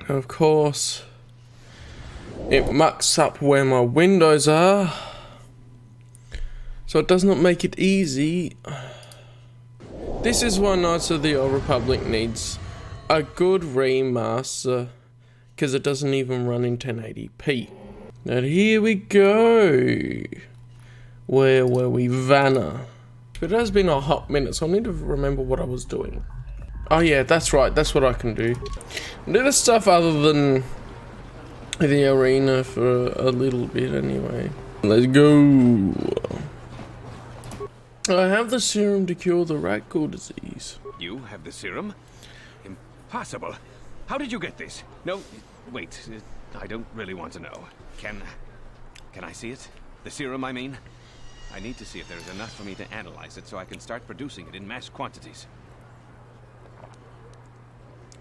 Of course, it mucks up where my windows are, so it does not make it easy. This is why Knights of the Old Republic needs a good remaster, because it doesn't even run in 1080p. And here we go. Where were we? Vanna. It has been a hot minute, so I need to remember what I was doing. Oh yeah, that's right, that's what I can do. Do the stuff other than the arena for a little bit anyway. Let's go. I have the serum to cure the rat gall disease. You have the serum? Impossible. How did you get this? No, wait, I don't really want to know. Can I see it? The serum, I mean? I need to see if there's enough for me to analyze it so I can start producing it in mass quantities.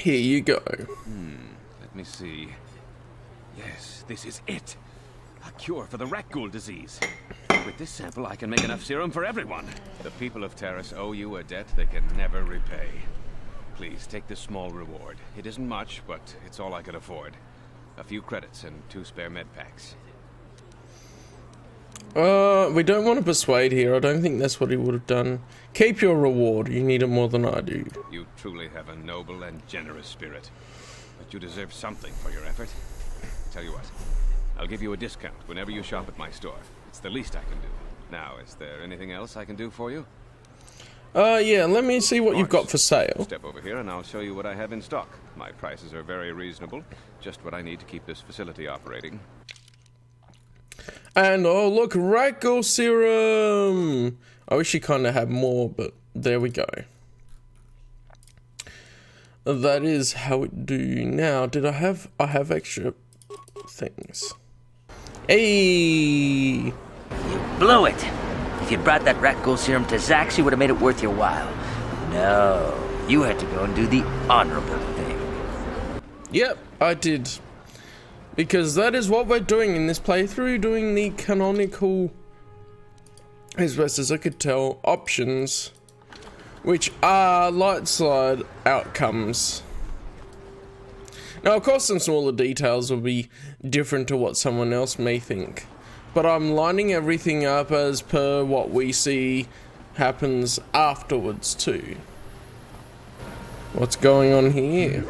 Here you go. Let me see. Yes, this is it. A cure for the rat ghoul disease. With this sample, I can make enough serum for everyone. The people of Terrace owe you a debt they can never repay. Please, take this small reward. It isn't much, but it's all I could afford. A few credits and 2 spare med packs. We don't want to persuade here. I don't think that's what he would have done. Keep your reward. You need it more than I do. You truly have a noble and generous spirit. But you deserve something for your effort. Tell you what, I'll give you a discount whenever you shop at my store. It's the least I can do. Now, is there anything else I can do for you? Yeah, let me see what you've got for sale. Step over here and I'll show you what I have in stock. My prices are very reasonable. Just what I need to keep this facility operating. And oh look, rat gall serum! I wish you kind of had more, but there we go. That is how it do now. Did I have extra things? Hey! You blew it! If you'd brought that rat ghoul serum to Zax, you would have made it worth your while. No, you had to go and do the honorable thing. Yep, I did. Because that is what we're doing in this playthrough, doing the canonical, as best as I could tell, options, which are light slide outcomes. Now, of course, some smaller details will be different to what someone else may think, but I'm lining everything up as per what we see happens afterwards too. What's going on here?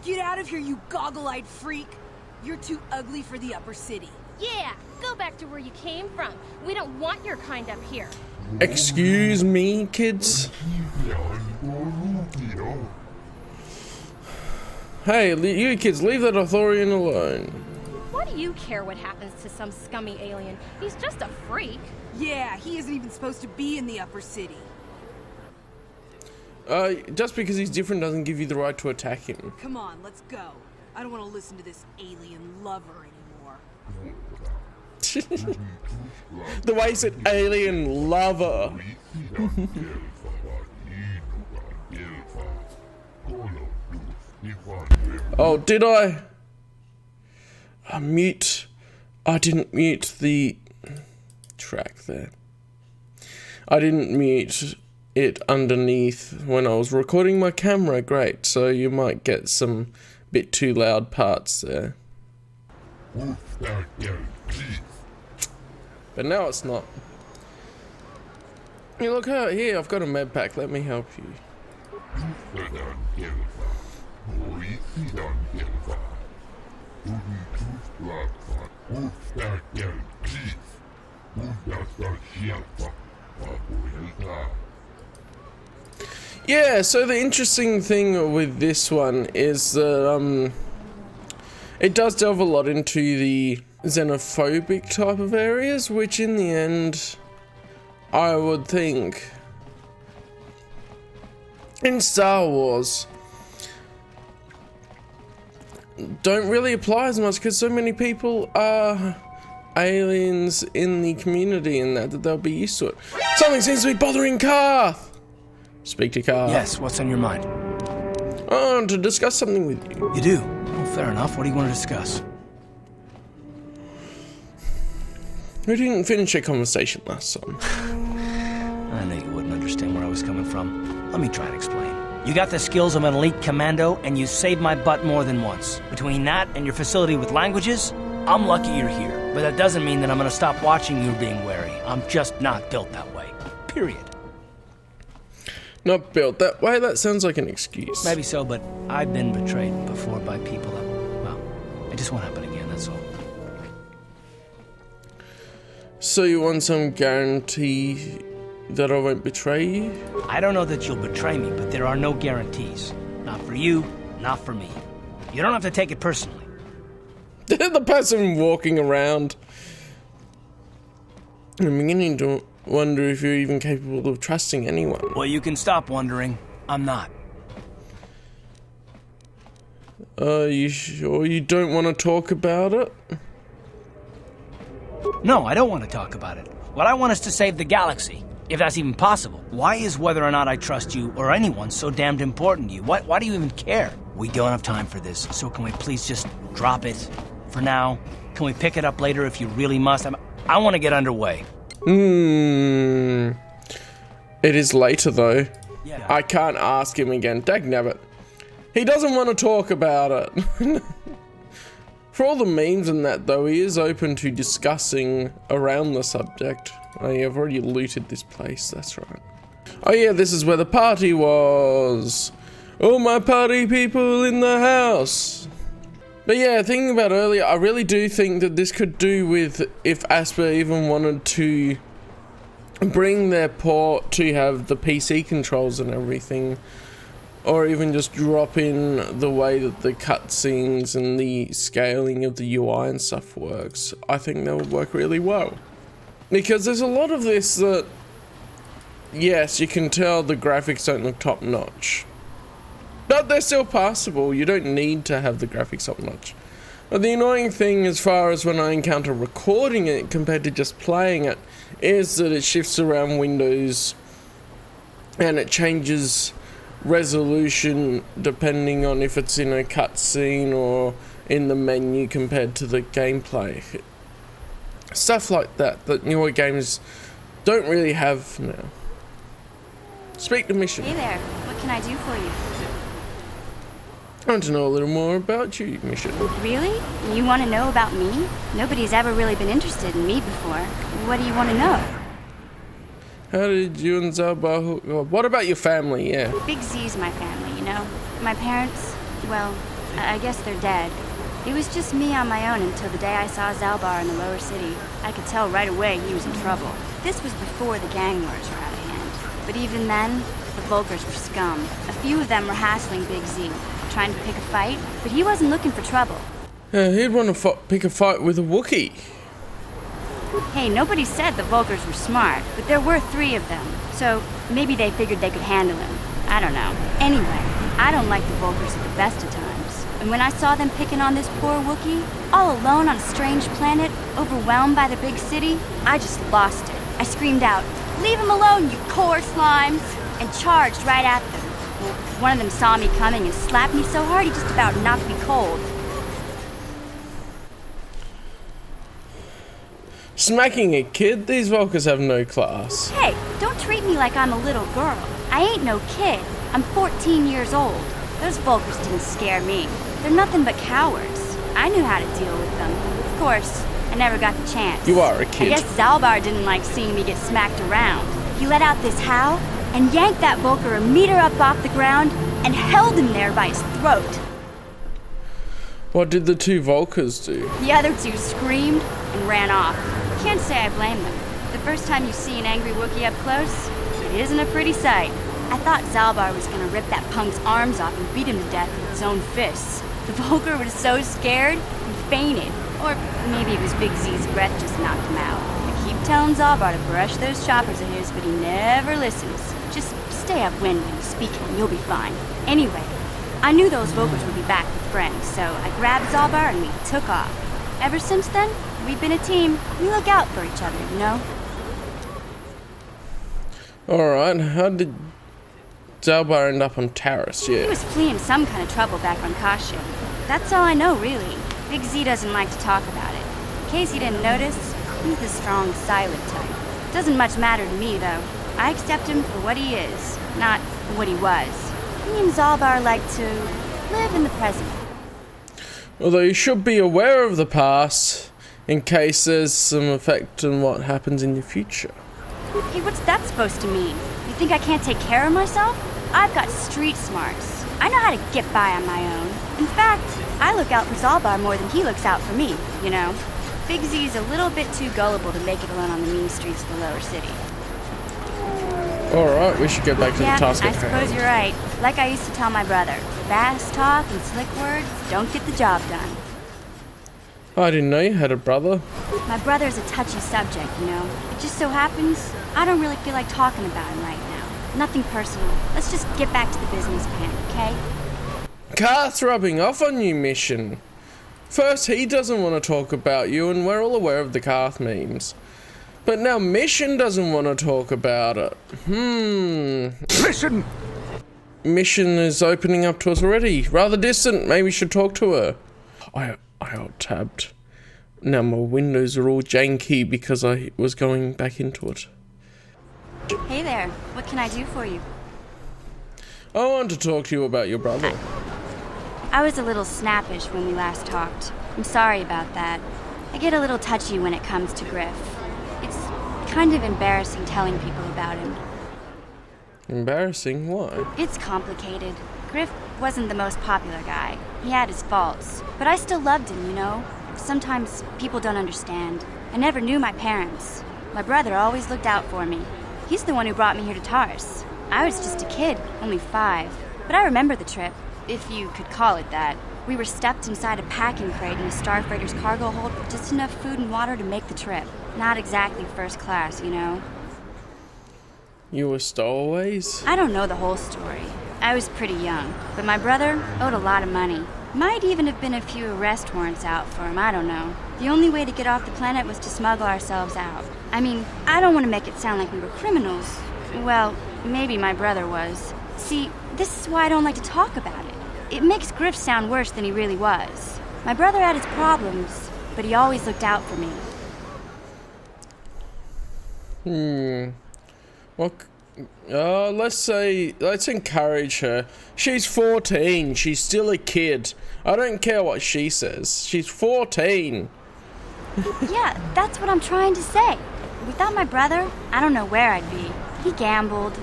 Get out of here, you goggle-eyed freak! You're too ugly for the upper city. Yeah, go back to where you came from. We don't want your kind up here. Excuse me, kids? Hey, you kids, leave that Arthurian alone. What do you care what happens to some scummy alien? He's just a freak. Yeah, he isn't even supposed to be in the upper city. Just because he's different doesn't give you the right to attack him. Come on, let's go. I don't want to listen to this alien lover anymore. The way he said alien lover. Oh, did I? Mute. I didn't mute the track there. I didn't mute it underneath when I was recording my camera. Great, so you might get some bit too loud parts there. But now it's not. You look out here, I've got a med pack, let me help you. Yeah, so the interesting thing with this one is that it does delve a lot into the xenophobic type of areas, which in the end I would think in Star Wars don't really apply as much because so many people are aliens in the community and that they'll be used to it. Something seems to be bothering Karth. Speak to Karth. Yes, what's on your mind? To discuss something with you. You do? Well, fair enough. What do you want to discuss? We didn't finish a conversation last time. I knew you wouldn't understand where I was coming from. Let me try and explain. You got the skills of an elite commando, and you saved my butt more than once. Between that and your facility with languages, I'm lucky you're here. But that doesn't mean that I'm gonna stop watching you being wary. I'm just not built that way. Period. Not built that way? That sounds like an excuse. Maybe so, but I've been betrayed before by people that, well, it just won't happen again, that's all. So you want some guarantee that I won't betray you? I don't know that you'll betray me, but there are no guarantees. Not for you, not for me. You don't have to take it personally. The person walking around. I'm beginning to wonder if you're even capable of trusting anyone. Well, you can stop wondering. I'm not. You sure you don't want to talk about it? No, I don't want to talk about it. What I want is to save the galaxy, if that's even possible. Why is whether or not I trust you or anyone so damned important to you? Why do you even care? We don't have time for this, so can we please just drop it for now? Can we pick it up later if you really must? I want to get underway. It is later though. Yeah. I can't ask him again. Dagnabbit. He doesn't want to talk about it. For all the memes and that though, he is open to discussing around the subject. Oh yeah, I've already looted this place, that's right. Oh yeah, this is where the party was. All my party people in the house. But yeah, thinking about earlier, I really do think that this could do with if Asper even wanted to bring their port to have the PC controls and everything, or even just drop in the way that the cutscenes and the scaling of the UI and stuff works. I think that would work really well. Because there's a lot of this that, yes, you can tell the graphics don't look top notch. But they're still passable. You don't need to have the graphics top notch. But the annoying thing as far as when I encounter recording it compared to just playing it is that it shifts around windows and it changes resolution depending on if it's in a cutscene or in the menu compared to the gameplay. Stuff like that newer games don't really have now. Speak to mission. Hey there, what can I do for you? I want to know a little more about you, Mission. Really? You want to know about me? Nobody's ever really been interested in me before. What do you want to know? How did you and Zalbar hook up? What about your family, yeah? Big Z's my family, you know? My parents, well, I guess they're dead. It was just me on my own until the day I saw Zalbar in the lower city. I could tell right away he was in trouble. This was before the gang wars were out of hand. But even then, the Vulkars were scum. A few of them were hassling Big Z, trying to pick a fight, but he wasn't looking for trouble. He'd want to pick a fight with a Wookiee. Hey, nobody said the Vulkars were smart, but there were 3 of them, so maybe they figured they could handle him. I don't know. Anyway, I don't like the Vulkars at the best of times. And when I saw them picking on this poor Wookiee, all alone on a strange planet, overwhelmed by the big city, I just lost it. I screamed out, "Leave him alone, you core slimes!" and charged right at them. Well, one of them saw me coming and slapped me so hard he just about knocked me cold. Smacking a kid? These Vulkars have no class. Hey, don't treat me like I'm a little girl. I ain't no kid. I'm 14 years old. Those Vulkars didn't scare me. They're nothing but cowards. I knew how to deal with them. Of course, I never got the chance. You are a kid. I guess Zalbar didn't like seeing me get smacked around. He let out this howl and yanked that Vulkar a meter up off the ground and held him there by his throat. What did the 2 Vulkars do? The other 2 screamed and ran off. Can't say I blame them. The first time you see an angry Wookiee up close, it isn't a pretty sight. I thought Zalbar was gonna rip that punk's arms off and beat him to death with his own fists. The Vulkar was so scared, he fainted. Or maybe it was Big Z's breath just knocked him out. I keep telling Zalbar to brush those choppers of his, but he never listens. Just stay upwind when he's speaking and you'll be fine. Anyway, I knew those Vulkars would be back with friends, so I grabbed Zalbar and we took off. Ever since then, we've been a team. We look out for each other, you know? Alright, how did Zalbar end up on Taris? He Yeah. was fleeing some kind of trouble back on Kashyyyk. That's all I know, really. Big Z doesn't like to talk about it. In case you didn't notice, He's the strong, silent type. Doesn't much matter to me, though. I accept him for what he is, not for what he was. Me and Zalbar like to live in the present. Although you should be aware of the past, in case there's some effect on what happens in the future. Hey, what's that supposed to mean? You think I can't take care of myself? I've got street smarts. I know how to get by on my own. In fact, I look out for Zalbar more than he looks out for me, you know? Big Z's a little bit too gullible to make it alone on the mean streets of the lower city. Alright, we should get back to the task I at hand. suppose you're right. Like I used to tell my brother, fast talk and slick words don't get the job done. I didn't know you had a brother. My brother's a touchy subject, you know. It just so happens I don't really feel like talking about him right now. Nothing personal. Let's just get back to the business plan, okay? Karth's rubbing off on you, Mission. First, he doesn't want to talk about you, and we're all aware of the Karth memes. But now Mission doesn't want to talk about it. Mission! Mission is opening up to us already. Rather distant. Maybe we should talk to her. I alt-tabbed. Now my windows are all janky because I was going back into it. Hey there. What can I do for you? I want to talk to you about your brother. I was a little snappish when we last talked. I'm sorry about that. I get a little touchy when it comes to Griff. It's kind of embarrassing telling people about him. Embarrassing? Why? It's complicated. Griff wasn't the most popular guy. He had his faults. But I still loved him, you know? Sometimes people don't understand. I never knew my parents. My brother always looked out for me. He's the one who brought me here to Tars. I was just a kid, only 5. But I remember the trip, if you could call it that. We were stuffed inside a packing crate in a Starfreighter's cargo hold with just enough food and water to make the trip. Not exactly first class, you know? You were stowaways? I don't know the whole story. I was pretty young, but my brother owed a lot of money. Might even have been a few arrest warrants out for him, I don't know. The only way to get off the planet was to smuggle ourselves out. I mean, I don't want to make it sound like we were criminals. Well, maybe my brother was. See, this is why I don't like to talk about it. It makes Griff sound worse than he really was. My brother had his problems, but he always looked out for me. Well, let's encourage her. She's 14. She's still a kid. I don't care what she says. She's 14. Yeah, that's what I'm trying to say. Without my brother, I don't know where I'd be. He gambled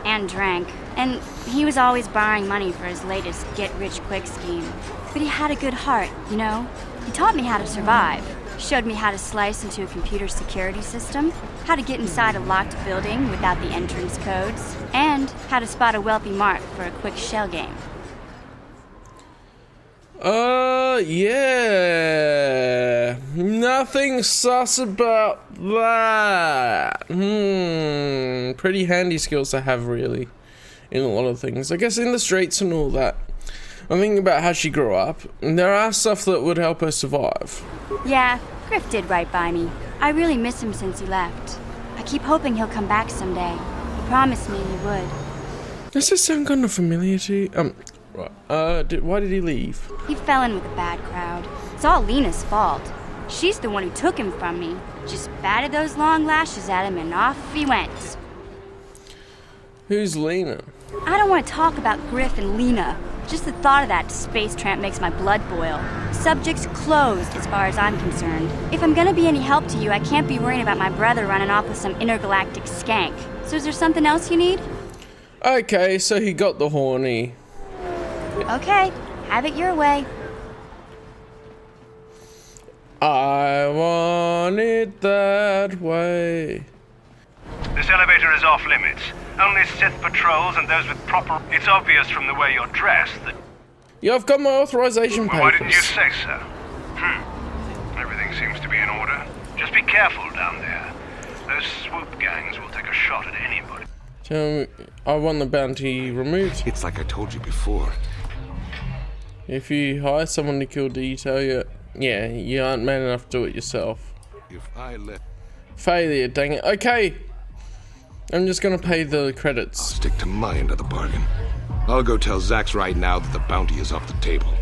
and drank, and he was always borrowing money for his latest get-rich-quick scheme. But he had a good heart, you know? He taught me how to survive. Showed me how to slice into a computer security system, how to get inside a locked building without the entrance codes, and how to spot a wealthy mark for a quick shell game. Yeah. Nothing sus about that. Pretty handy skills to have, really, in a lot of things. I guess in the streets and all that. I'm thinking about how she grew up, and there are stuff that would help her survive. Yeah, Griff did right by me. I really miss him since he left. I keep hoping he'll come back someday. He promised me he would. Does this sound kind of familiar to you? Why did he leave? He fell in with a bad crowd. It's all Lena's fault. She's the one who took him from me. Just batted those long lashes at him and off he went. Who's Lena? I don't want to talk about Griff and Lena. Just the thought of that space tramp makes my blood boil. Subject's closed as far as I'm concerned. If I'm gonna be any help to you, I can't be worrying about my brother running off with some intergalactic skank. So is there something else you need? Okay, so he got the horny. Okay, have it your way. I want it that way. This elevator is off limits. Only Sith patrols and those with proper... It's obvious from the way you're dressed that... Yeah, I've got my authorization Well, why didn't you papers. say so? Everything seems to be in order. Just be careful down there. Those swoop gangs will take a shot at anybody. Tell me, I want the bounty removed. It's like I told you before. If you hire someone to kill detail, you aren't man enough to do it yourself. If I let... Failure, dang it. Okay. I'm just gonna pay the credits. Stick to my end of the bargain. I'll go tell Zax right now that the bounty is off the table.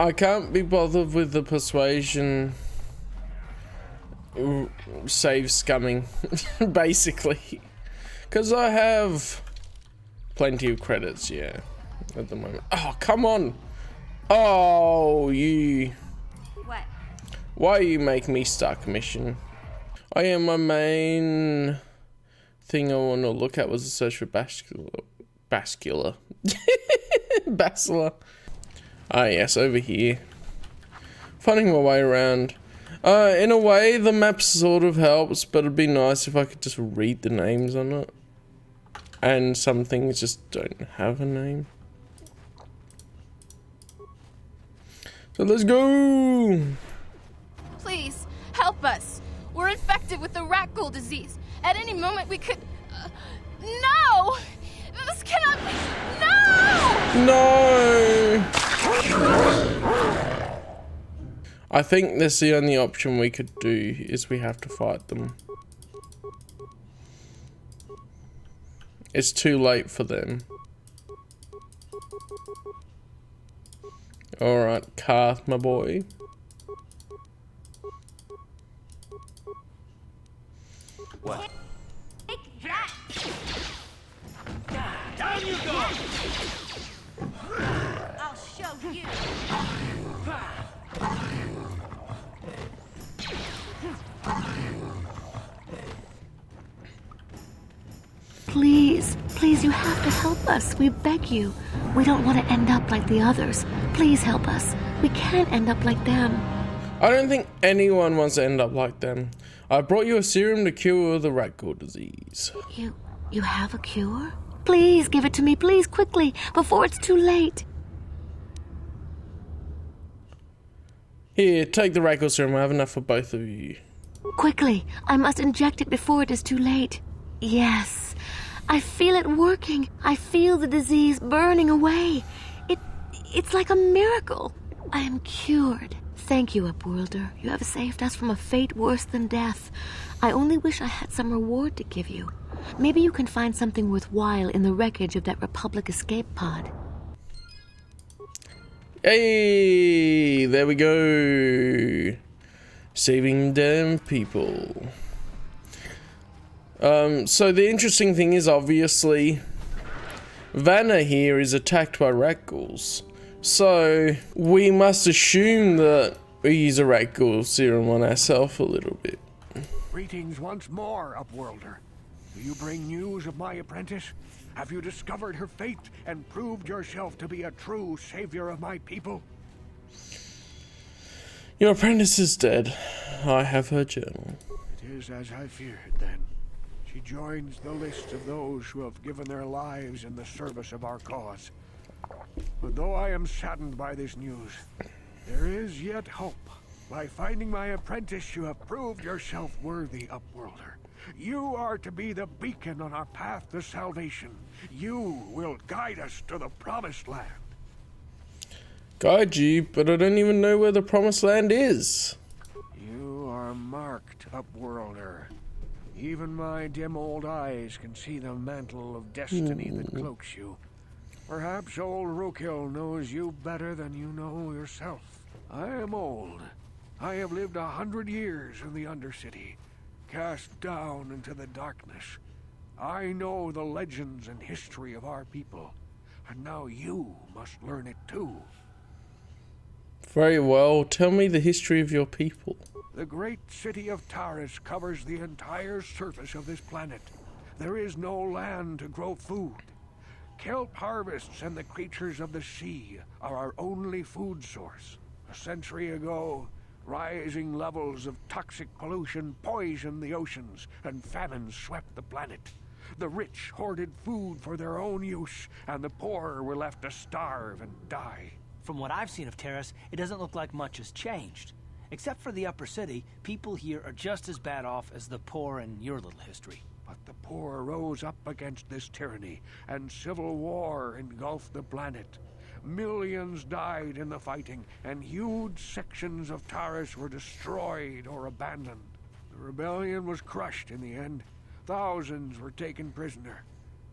I can't be bothered with the persuasion save scumming, basically. Because I have plenty of credits, yeah, at the moment. Oh, come on. Oh, you. What? Why you make me start commission? Oh yeah, my main thing I want to look at was a search for Basilar. Ah yes, over here. Finding my way around. In a way, the map sort of helps, but it'd be nice if I could just read the names on it. And some things just don't have a name. So let's go! Please, help us. We're infected with the rat ghoul disease. At any moment we could... no! This cannot be... No! No! I think that's the only option we could do, is we have to fight them. It's too late for them. Alright, Karth, my boy. What? Down you go! I'll show you. Please, please, you have to help us. We beg you. We don't want to end up like the others. Please help us. We can't end up like them. I don't think anyone wants to end up like them. I brought you a serum to cure the rat ghoul disease. You have a cure? Please give it to me, please, quickly, before it's too late. Here, take the rat ghoul serum. I have enough for both of you. Quickly, I must inject it before it is too late. Yes, I feel it working. I feel the disease burning away. It's like a miracle. I am cured. Thank you, Upworlder. You have saved us from a fate worse than death. I only wish I had some reward to give you. Maybe you can find something worthwhile in the wreckage of that Republic escape pod. Hey, there we go. Saving them people. So the interesting thing is, obviously, Vanna here is attacked by rat ghouls. So we must assume that we use a rat ghoul serum on ourselves a little bit. Greetings once more, Upworlder. Do you bring news of my apprentice? Have you discovered her fate and proved yourself to be a true savior of my people? Your apprentice is dead. I have her journal. It is as I feared, then. She joins the list of those who have given their lives in the service of our cause. But though I am saddened by this news, there is yet hope. By finding my apprentice, you have proved yourself worthy, Upworlder. You are to be the beacon on our path to salvation. You will guide us to the Promised Land. Guide you, but I don't even know where the Promised Land is. You are marked, Upworlder. Even my dim old eyes can see the mantle of destiny that cloaks you. Perhaps old Rookhill knows you better than you know yourself. I am old. I have lived 100 years in the Undercity, cast down into the darkness. I know the legends and history of our people, and now you must learn it too. Very well. Tell me the history of your people. The great city of Taris covers the entire surface of this planet. There is no land to grow food. Kelp harvests and the creatures of the sea are our only food source. A century ago, rising levels of toxic pollution poisoned the oceans, and famine swept the planet. The rich hoarded food for their own use, and the poor were left to starve and die. From what I've seen of Taris, it doesn't look like much has changed. Except for the upper city, people here are just as bad off as the poor in your little history. But the poor rose up against this tyranny, and civil war engulfed the planet. Millions died in the fighting, and huge sections of Taris were destroyed or abandoned. The rebellion was crushed in the end. Thousands were taken prisoner.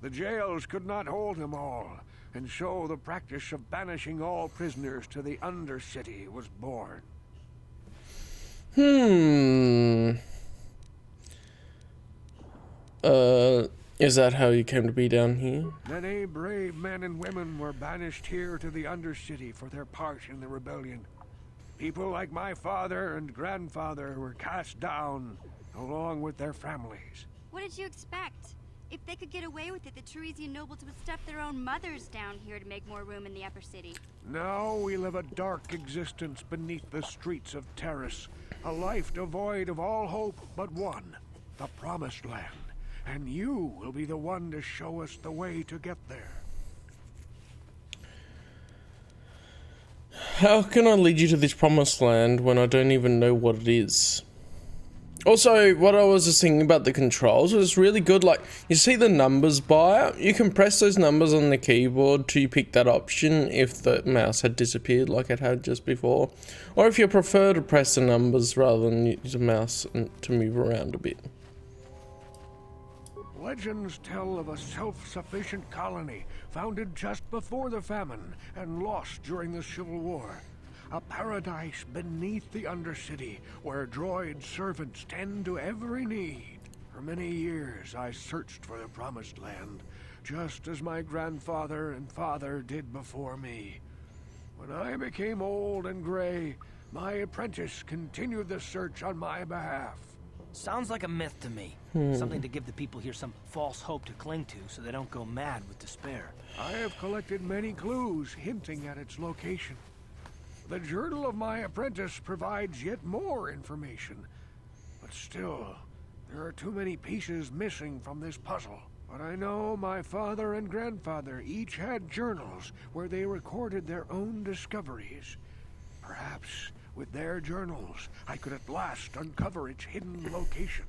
The jails could not hold them all, and so the practice of banishing all prisoners to the Undercity was born. Is that how you came to be down here? Many brave men and women were banished here to the Undercity for their part in the rebellion. People like my father and grandfather were cast down, along with their families. What did you expect? If they could get away with it, the Teresian nobles would stuff their own mothers down here to make more room in the upper city. Now we live a dark existence beneath the streets of Terrace, a life devoid of all hope but one, the Promised Land. And you will be the one to show us the way to get there. How can I lead you to this promised land when I don't even know what it is? Also, what I was just thinking about the controls was really good. Like, you see the numbers bar? You can press those numbers on the keyboard to pick that option if the mouse had disappeared like it had just before. Or if you prefer to press the numbers rather than use the mouse to move around a bit. Legends tell of a self-sufficient colony founded just before the famine and lost during the Civil War. A paradise beneath the Undercity where droid servants tend to every need. For many years I searched for the Promised Land, just as my grandfather and father did before me. When I became old and gray, my apprentice continued the search on my behalf. Sounds like a myth to me. Something to give the people here some false hope to cling to so they don't go mad with despair. I have collected many clues hinting at its location. The journal of my apprentice provides yet more information. But still, there are too many pieces missing from this puzzle. But I know my father and grandfather each had journals where they recorded their own discoveries. Perhaps with their journals, I could at last uncover its hidden location.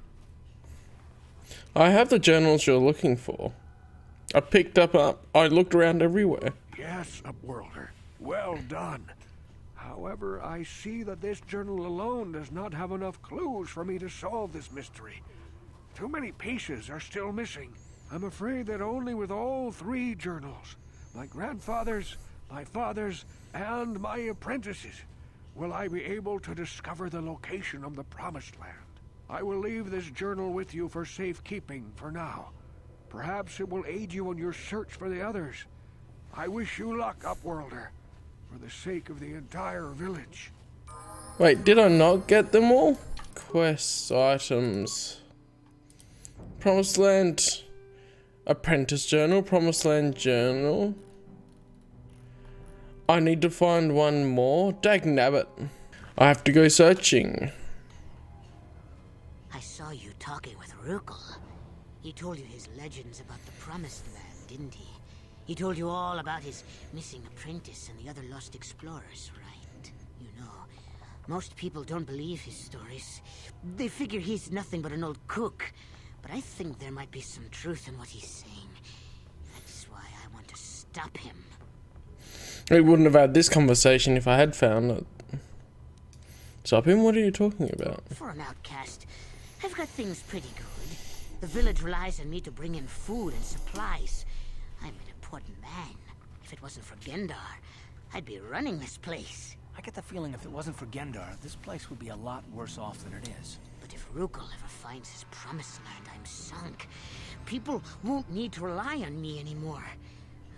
I have the journals you're looking for. I looked around everywhere. Yes, Upworlder. Well done. However, I see that this journal alone does not have enough clues for me to solve this mystery. Too many pieces are still missing. I'm afraid that only with all three journals, my grandfather's, my father's, and my apprentice's, will I be able to discover the location of the Promised Land. I will leave this journal with you for safekeeping for now. Perhaps it will aid you in your search for the others. I wish you luck, Upworlder, for the sake of the entire village. Wait, did I not get them all? Quests, items. Promised Land. Apprentice Journal, Promised Land Journal. I need to find one more. Dagnabbit. I have to go searching. I saw you talking with Rukel. He told you his legends about the Promised Land, didn't he? He told you all about his missing apprentice and the other lost explorers, right? You know, most people don't believe his stories. They figure he's nothing but an old cook. But I think there might be some truth in what he's saying. That's why I want to stop him. We wouldn't have had this conversation if I had found it. Stop him? What are you talking about? For an outcast, I've got things pretty good. The village relies on me to bring in food and supplies. I'm an important man. If it wasn't for Gendar, I'd be running this place. I get the feeling if it wasn't for Gendar, this place would be a lot worse off than it is. But if Rukel ever finds his Promised Land, I'm sunk. People won't need to rely on me anymore.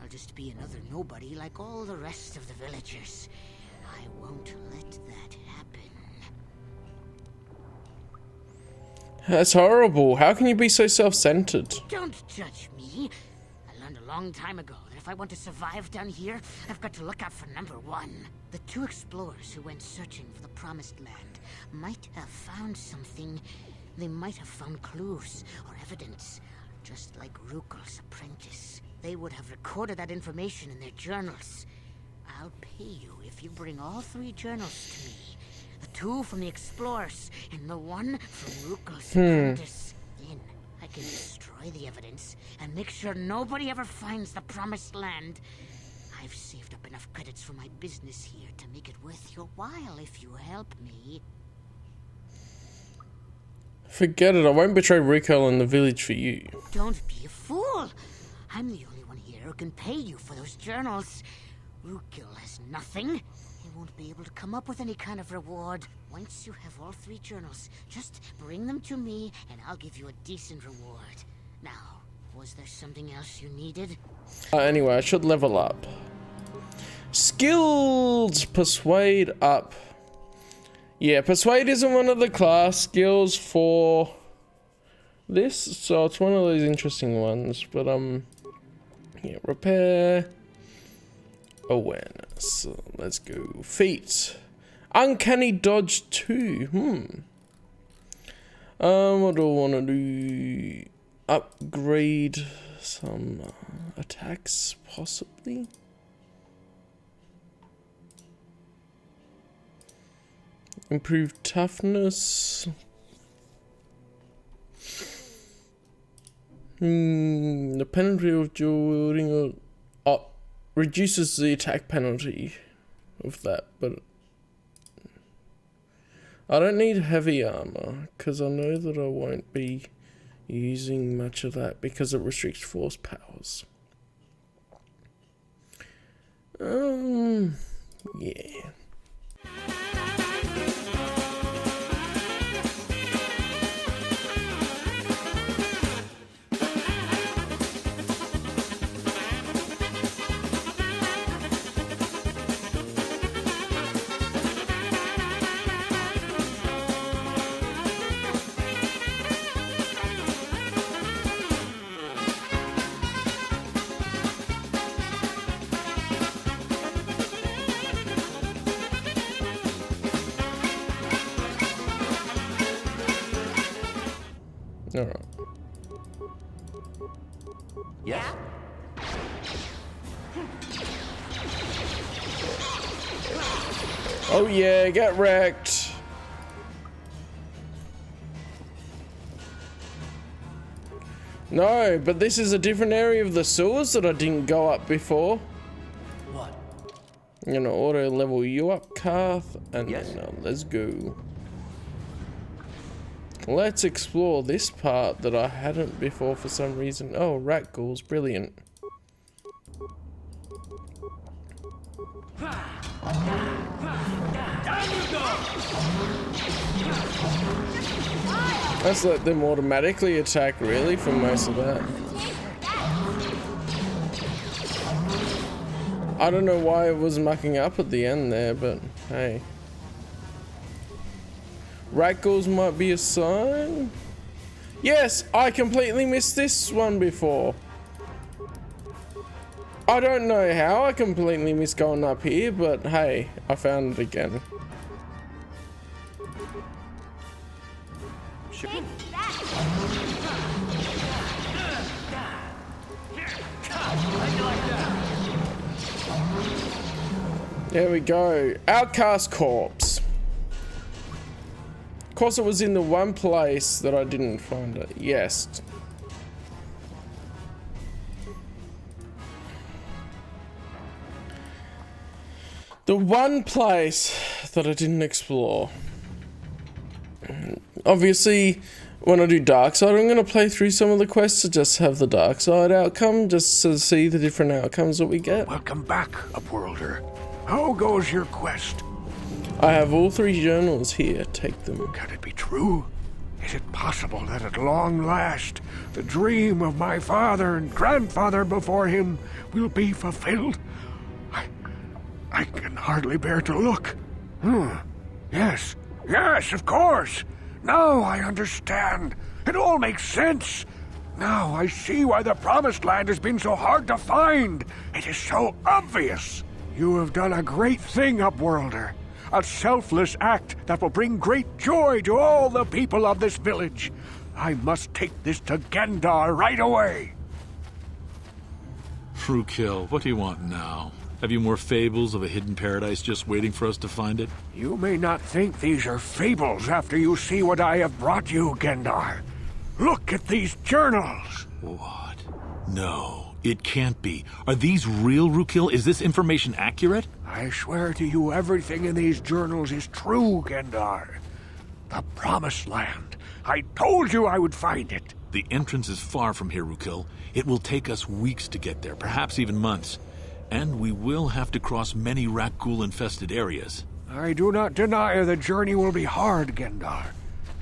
I'll just be another nobody like all the rest of the villagers. I won't let that happen. That's horrible. How can you be so self-centered? Don't judge me. I learned a long time ago that if I want to survive down here, I've got to look out for number one. The two explorers who went searching for the Promised Land might have found something. They might have found clues or evidence, just like Rukel's apprentice. They would have recorded that information in their journals. I'll pay you if you bring all three journals to me. The two from the explorers and the one from Rukel's apprentice. Then I can destroy the evidence and make sure nobody ever finds the Promised Land. I've saved up enough credits for my business here to make it worth your while if you help me. Forget it. I won't betray Rico and the village for you. Don't be a fool. I'm the only one here there who can pay you for those journals. Rukil has nothing. He won't be able to come up with any kind of reward. Once you have all 3 journals, just bring them to me and I'll give you a decent reward. Now, was there something else you needed? Anyway, I should level up. Skills! Persuade up. Yeah, Persuade isn't one of the class skills for this, so it's one of those interesting ones. But, yeah, repair. Awareness. Let's go. Feat. Uncanny dodge 2. What do I want to do? Upgrade some attacks, possibly. Improve toughness. The penalty of dual wielding reduces the attack penalty of that, but I don't need heavy armor because I know that I won't be using much of that because it restricts force powers. Yeah. Alright. Yes? Oh yeah, get wrecked. No, but this is a different area of the sewers that I didn't go up before. What? I'm gonna auto level you up, Karth, and Yes. then let's go. Let's explore this part that I hadn't before for some reason. Oh, rat ghouls, brilliant. Let's let them automatically attack, really, for most of that. I don't know why it was mucking up at the end there, but hey. Rat ghouls might be a sign. Yes, I completely missed this one before. I don't know how I completely missed going up here, but hey, I found it again. There we go. Outcast corpse. Of course, it was in the one place that I didn't find it. Yes. The one place that I didn't explore. Obviously, when I do dark side, I'm going to play through some of the quests to just have the dark side outcome, just to see the different outcomes that we get. Welcome back, Upworlder. How goes your quest? I have all 3 journals here. Take them. Can it be true? Is it possible that at long last, the dream of my father and grandfather before him will be fulfilled? I can hardly bear to look. Yes, of course. Now I understand. It all makes sense. Now I see why the Promised Land has been so hard to find. It is so obvious. You have done a great thing, Upworlder. A selfless act that will bring great joy to all the people of this village. I must take this to Gendar right away. Rukil, what do you want now? Have you more fables of a hidden paradise just waiting for us to find it? You may not think these are fables after you see what I have brought you, Gendar. Look at these journals. What? No, it can't be. Are these real, Rukil? Is this information accurate? I swear to you everything in these journals is true, Gendar. The Promised Land. I told you I would find it. The entrance is far from here, Rukil. It will take us weeks to get there, perhaps even months. And we will have to cross many Rakghoul-infested areas. I do not deny the journey will be hard, Gendar.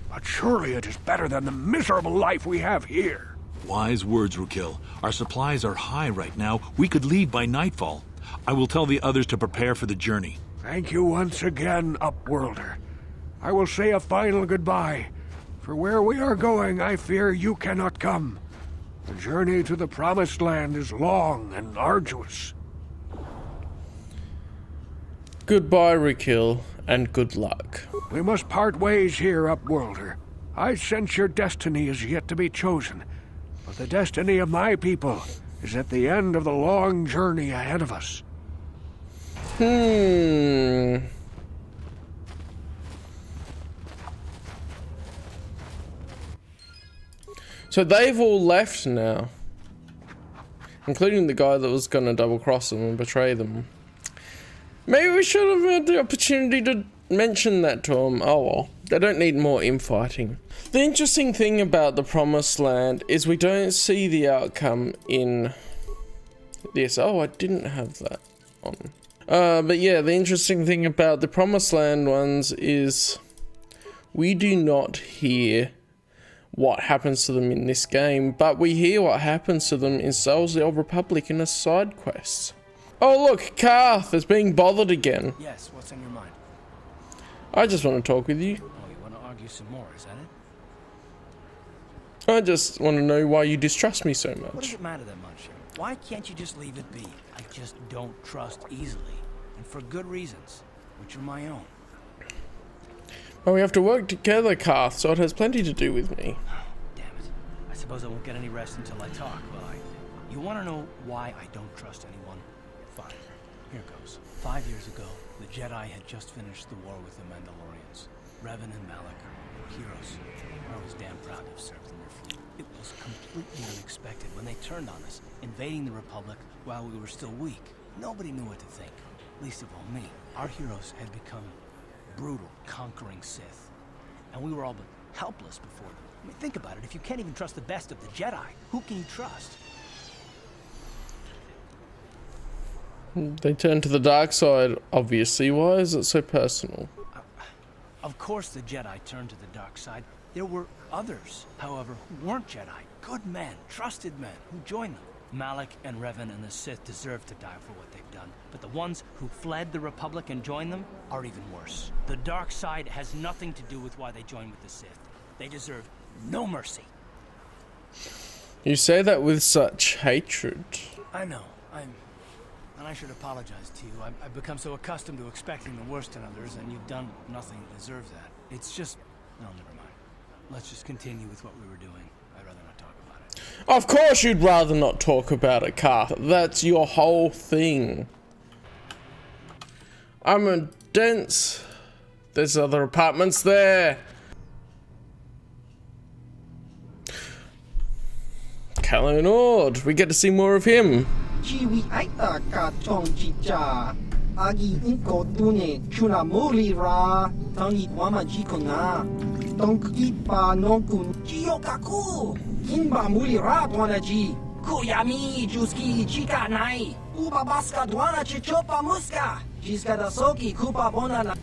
But surely it is better than the miserable life we have here. Wise words, Rukil. Our supplies are high right now. We could leave by nightfall. I will tell the others to prepare for the journey. Thank you once again, Upworlder. I will say a final goodbye. For where we are going, I fear you cannot come. The journey to the Promised Land is long and arduous. Goodbye, Rukil, and good luck. We must part ways here, Upworlder. I sense your destiny is yet to be chosen, but the destiny of my people is at the end of the long journey ahead of us. So they've all left now, including the guy that was gonna double cross them and betray them. Maybe we should have had the opportunity to mention that to them. Oh well, they don't need more infighting. The interesting thing about the Promised Land is we don't see the outcome in this. Oh, I didn't have that on. But yeah, the interesting thing about the Promised Land ones is we do not hear what happens to them in this game, but we hear what happens to them in Souls of the Old Republic in a side quest. Oh look, Karth is being bothered again. Yes, what's on your mind? I just want to talk with you. Oh, you want to argue some more, is that it? I just want to know why you distrust me so much. What does it matter that much? Why can't you just leave it be? I just don't trust easily, and for good reasons, which are my own. Well, we have to work together, Karth, so it has plenty to do with me. Damn it. I suppose I won't get any rest until I talk, will I? You want to know why I don't trust anyone? Fine. Here goes. 5 years ago, the Jedi had just finished the war with the Mandalorians. Revan and Malak were heroes. I was damn proud to have served in their fleet. It was completely unexpected when they turned on us, invading the Republic while we were still weak. Nobody knew what to think, least of all me. Our heroes had become brutal, conquering Sith, and we were all but helpless before them. I mean, think about it. If you can't even trust the best of the Jedi, who can you trust? They turned to the dark side, obviously. Why is it so personal? Of course the Jedi turned to the dark side. There were others, however, who weren't Jedi. Good men, trusted men, who joined them. Malak and Revan and the Sith deserve to die for what they've done. But the ones who fled the Republic and joined them are even worse. The dark side has nothing to do with why they joined with the Sith. They deserve no mercy. You say that with such hatred. I know. And I should apologize to you. I've become so accustomed to expecting the worst in others, and you've done nothing to deserve that. It's just... No, never mind. Let's just continue with what we were doing. I'd rather not talk about it. Of course you'd rather not talk about it, Karth. That's your whole thing. I'm a dense... There's other apartments there. Callum, we get to see more of him.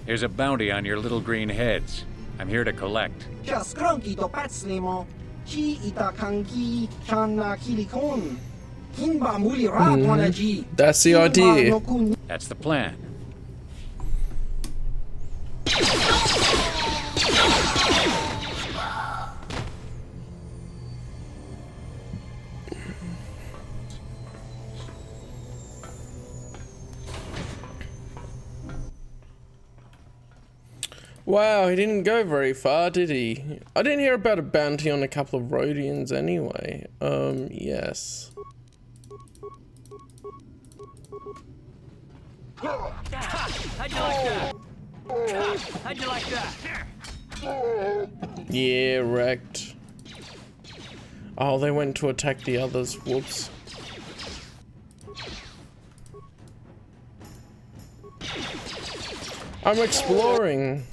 There's a bounty on your little green heads. I'm here to collect. That's the idea. That's the plan. Wow, he didn't go very far, did he? I didn't hear about a bounty on a couple of Rhodians anyway. Yes. How'd you like that? How'd you like that? Yeah, wrecked. Oh, they went to attack the others. Whoops. I'm exploring.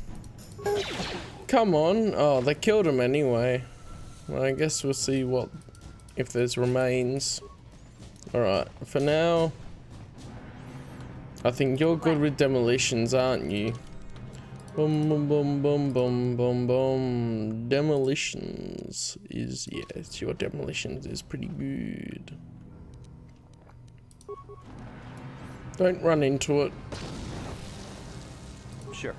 Come on. Oh, they killed him anyway. Well, I guess we'll see what if there's remains. Alright, for now I think you're good with demolitions, aren't you? Boom boom boom boom boom boom boom. Demolitions is, yes, your demolitions is pretty good. Don't run into it. Sure.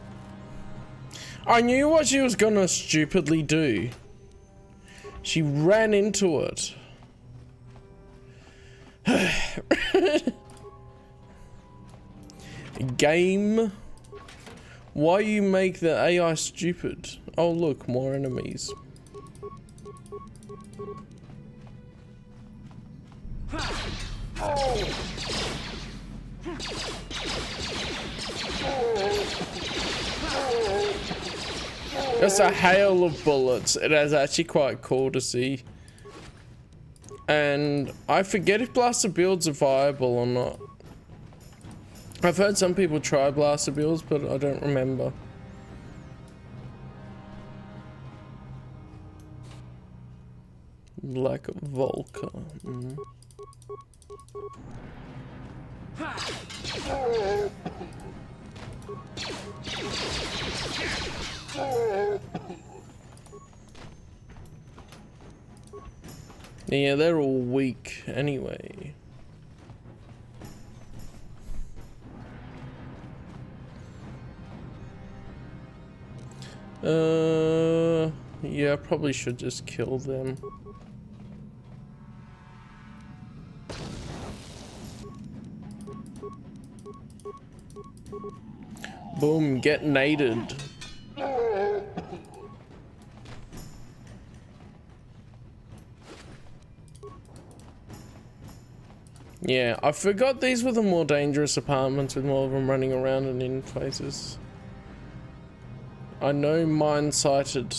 I knew what she was gonna stupidly do. She ran into it. Game. Why you make the AI stupid? Oh look, more enemies. That's a hail of bullets. It is actually quite cool to see. And I forget if blaster builds are viable or not. I've heard some people try blaster builds, but I don't remember. Black Volker. Yeah, they're all weak anyway. Yeah, I probably should just kill them. Boom, get nated. Yeah, I forgot these were the more dangerous apartments with more of them running around and in places. I know mine sighted.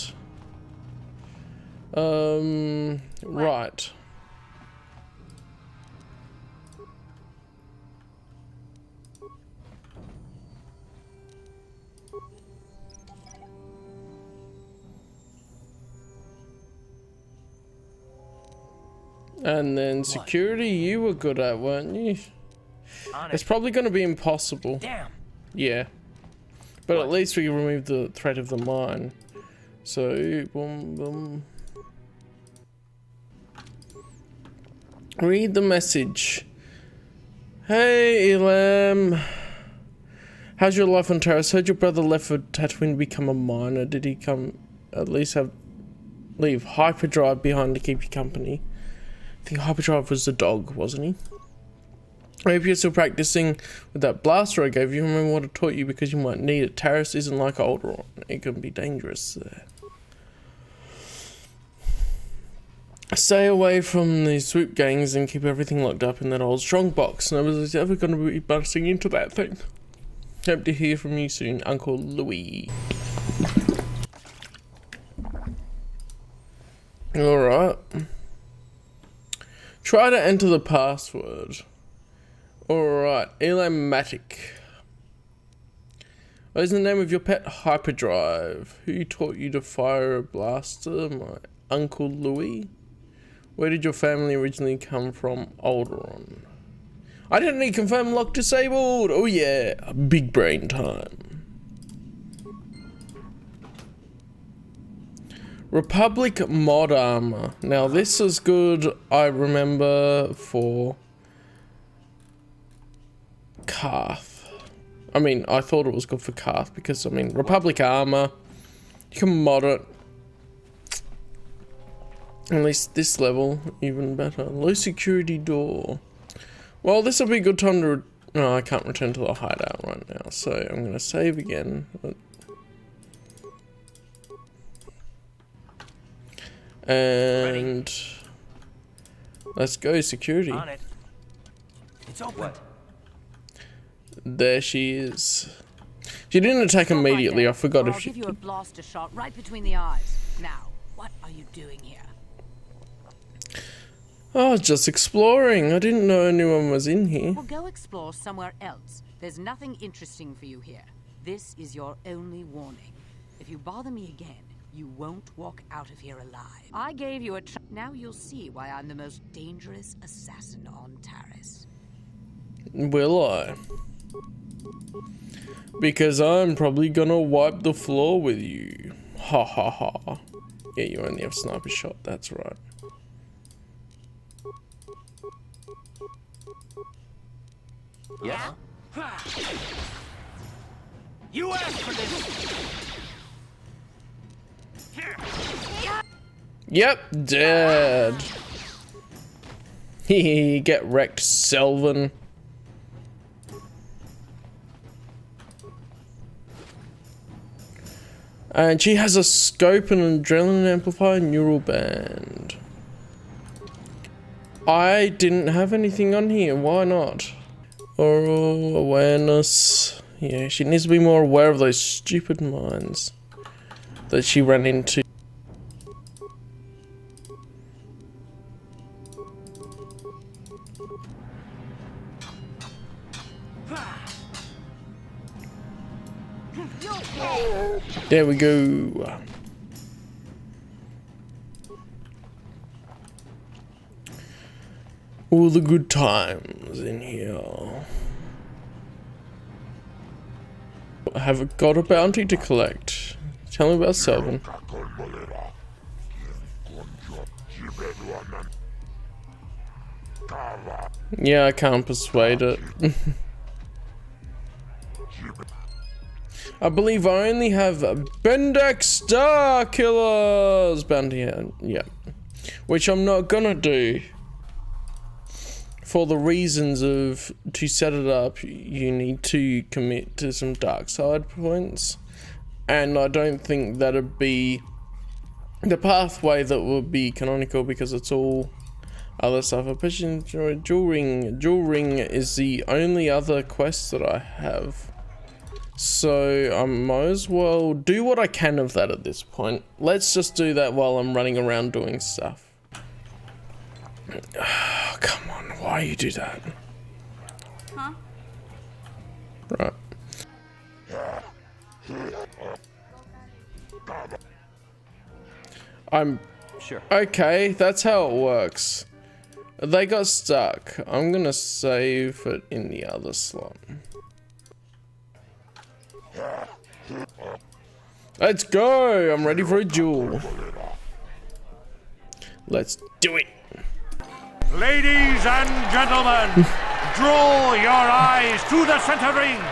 Right. And then security, you were good at, weren't you? It's probably going to be impossible. Damn. Yeah. But at least we remove the threat of the mine. So, boom, boom. Read the message. Hey, Elam. How's your life on Terrace? Heard your brother left for Tatooine to become a miner. Did he come at least leave hyperdrive behind to keep you company? I think hyperdrive was the dog, wasn't he? I hope you're still practicing with that blaster I gave you. Remember what I taught you because you might need it. Terrace isn't like KotOR. It can be dangerous there. Stay away from the swoop gangs and keep everything locked up in that old strong box. Nobody's ever going to be busting into that thing. Hope to hear from you soon, Uncle Louis. Alright. Try to enter the password. Alright, Elamatic. What is the name of your pet? Hyperdrive. Who taught you to fire a blaster? My Uncle Louis. Where did your family originally come from? Alderaan. Identity confirmed, lock disabled. Oh yeah, big brain time. Republic mod armor. Now this is good, I remember, for Karth. I mean, I thought it was good for Karth because, I mean, Republic armor, you can mod it. At least this level, even better. Low security door. Well, this will be a good time to... No, I can't return to the hideout right now, so I'm going to save again. And... let's go, security. On it. It's open. There she is. She didn't attack immediately, I forgot if she... I'll give you a blaster shot right between the eyes. Now, what are you doing here? Oh, just exploring. I didn't know anyone was in here. Well, go explore somewhere else. There's nothing interesting for you here. This is your only warning. If you bother me again, You won't walk out of here alive. I gave you a now you'll see why I'm the most dangerous assassin on Taris. Will I? Because I'm probably gonna wipe the floor with you. Ha ha ha. Yeah, you only have sniper shot, that's right. Yeah? You asked for this! Yep, dead. Hehe, get wrecked, Selvin. And she has a scope and an adrenaline amplifier neural band. I didn't have anything on here, why not? Oral awareness. Yeah, she needs to be more aware of those stupid mines that she ran into. There we go. All the good times in here. I have got a bounty to collect. Tell me about Selvin. Yeah, I can't persuade it. I believe I only have Bendak Star Killers bounty, yeah, which I'm not gonna do for the reasons of to set it up. You need to commit to some dark side points, and I don't think that'd be the pathway that would be canonical because it's all other stuff. A pigeon jewel ring. Jewel ring is the only other quest that I have. So I might as well do what I can of that at this point. Let's just do that while I'm running around doing stuff. Oh, come on, why you do that? Huh? Right. I'm sure. Okay, that's how it works. They got stuck. I'm gonna save it in the other slot. Let's go! I'm ready for a duel. Let's do it. Ladies and gentlemen, draw your eyes to the center ring.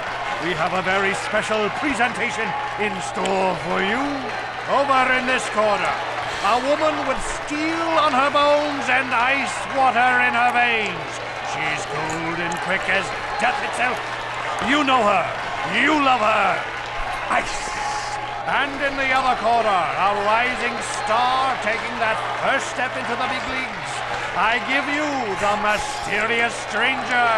We have a very special presentation in store for you. Over in this corner, a woman with steel on her bones and ice water in her veins. She's cold and quick as death itself. You know her. You love her. Ice. And in the other corner, a rising star taking that first step into the big leagues. I give you the mysterious stranger.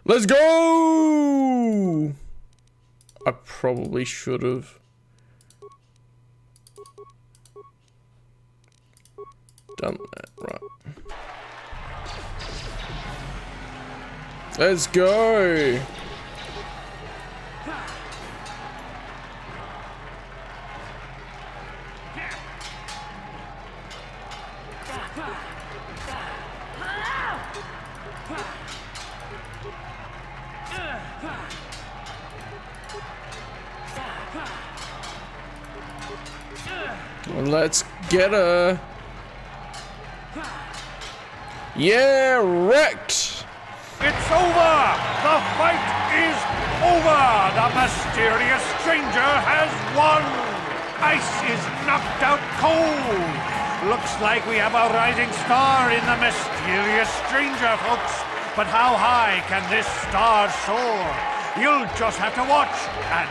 Let's go! I probably should have done that, right. Let's go! Let's get her. Yeah, wrecked. It's over. The fight is over. The mysterious stranger has won. Ice is knocked out cold. Looks like we have a rising star in the mysterious stranger, folks. But how high can this star soar? You'll just have to watch and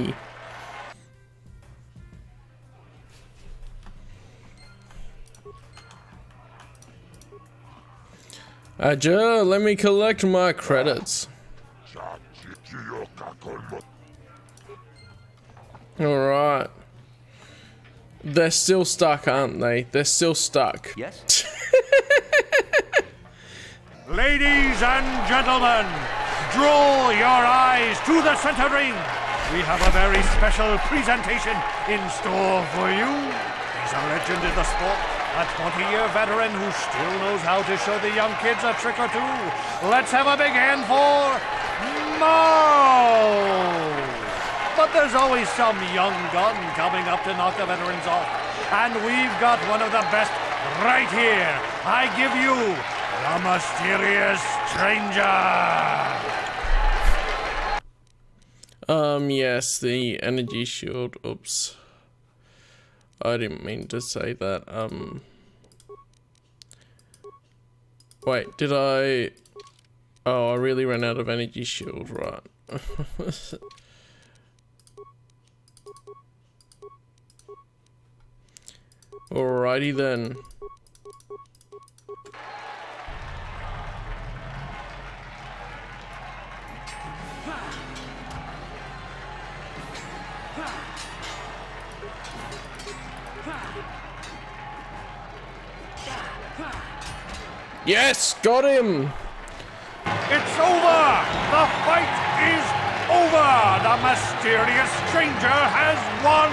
see. Aja, let me collect my credits. Alright. They're still stuck, aren't they? They're still stuck. Yes. Ladies and gentlemen, draw your eyes to the center ring. We have a very special presentation in store for you. He's a legend in the sport, a 20-year veteran who still knows how to show the young kids a trick or two. Let's have a big hand for Mo! But there's always some young gun coming up to knock the veterans off. And we've got one of the best right here. I give you the mysterious stranger. Yes, the energy shield. Oops. I didn't mean to say that. Wait, did I? Oh, I really ran out of energy shield, right? Alrighty then. Yes, got him! It's over! The fight is over! The mysterious stranger has won!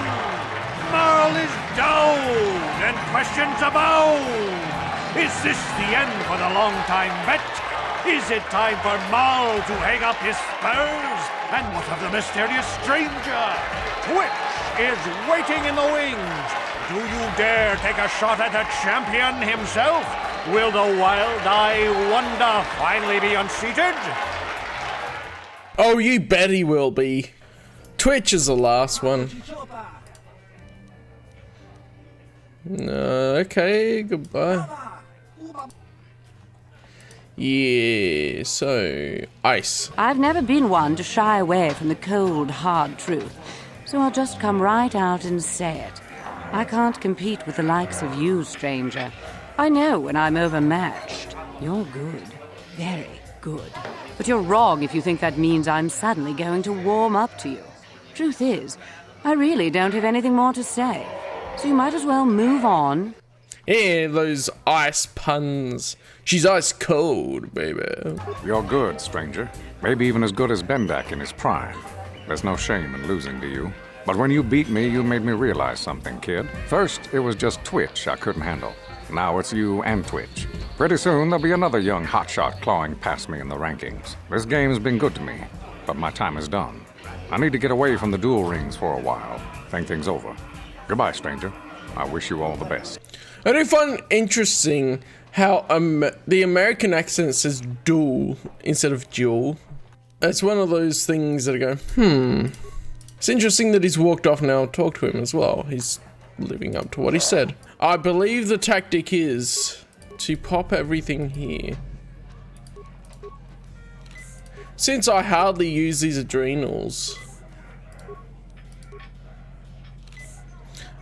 Marl is down, and questions abound! Is this the end for the long-time vet? Is it time for Marl to hang up his spurs? And what of the mysterious stranger? Twitch is waiting in the wings! Do you dare take a shot at the champion himself? Will the wild-eye wonder finally be unseated? Oh, you bet he will be. Twitch is the last one. Okay, goodbye. Yeah, so ice. I've never been one to shy away from the cold, hard truth, so I'll just come right out and say it. I can't compete with the likes of you, stranger. I know when I'm overmatched. You're good. Very good. But you're wrong if you think that means I'm suddenly going to warm up to you. Truth is, I really don't have anything more to say. So you might as well move on. Yeah, those ice puns. She's ice cold, baby. You're good, stranger. Maybe even as good as Bendak in his prime. There's no shame in losing to you. But when you beat me, you made me realize something, kid. First, it was just Twitch I couldn't handle. Now it's you and Twitch. Pretty soon, there'll be another young hotshot clawing past me in the rankings. This game's been good to me, but my time is done. I need to get away from the duel rings for a while. Think things over. Goodbye, stranger. I wish you all the best. I do find interesting how the American accent says duel instead of duel. It's one of those things that I go, It's interesting that he's walked off now. Talk to him as well. He's living up to what he said. I believe the tactic is to pop everything here. Since I hardly use these adrenals.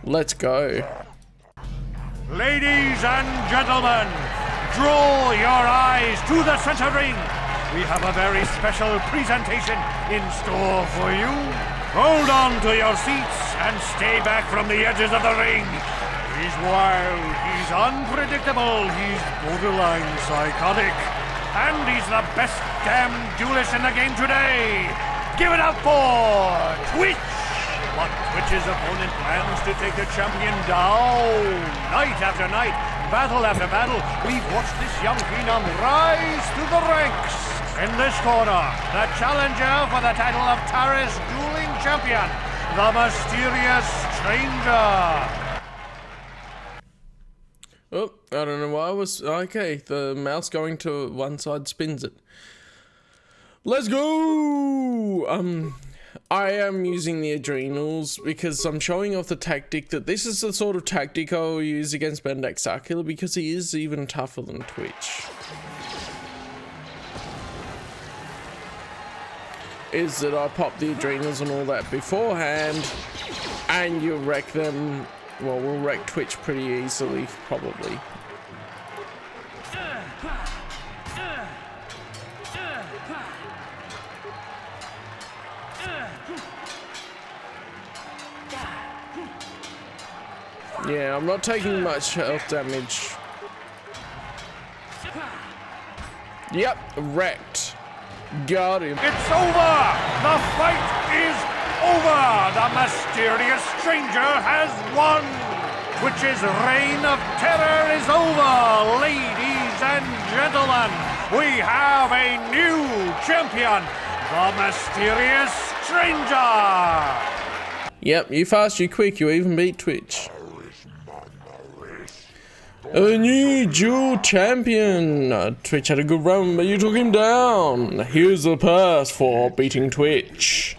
Let's go. Ladies and gentlemen, draw your eyes to the center ring. We have a very special presentation in store for you. Hold on to your seats and stay back from the edges of the ring. He's wild, he's unpredictable, he's borderline psychotic. And he's the best damn duelist in the game today. Give it up for Twitch! But Twitch's opponent plans to take the champion down. Night after night, battle after battle, we've watched this young phenom rise through the ranks. In this corner, the challenger for the title of Taris Dueling Champion, the mysterious stranger. Oh, I don't know why I was... Okay, the mouse going to one side spins it. Let's go! I am using the adrenals because I'm showing off the tactic that this is the sort of tactic I'll use against Bendak Sarkula because he is even tougher than Twitch. Is that I pop the adrenals and all that beforehand and you wreck them. Well, we'll wreck Twitch pretty easily, probably. Yeah, I'm not taking much health damage. Yep, wrecked. Got him. It's over! The fight is over! The mysterious stranger has won! Twitch's reign of terror is over! Ladies and gentlemen, we have a new champion! The mysterious stranger! Yep, you fast, you quick, you even beat Twitch. A new dual champion! Twitch had a good run, but you took him down. Here's the purse for beating Twitch.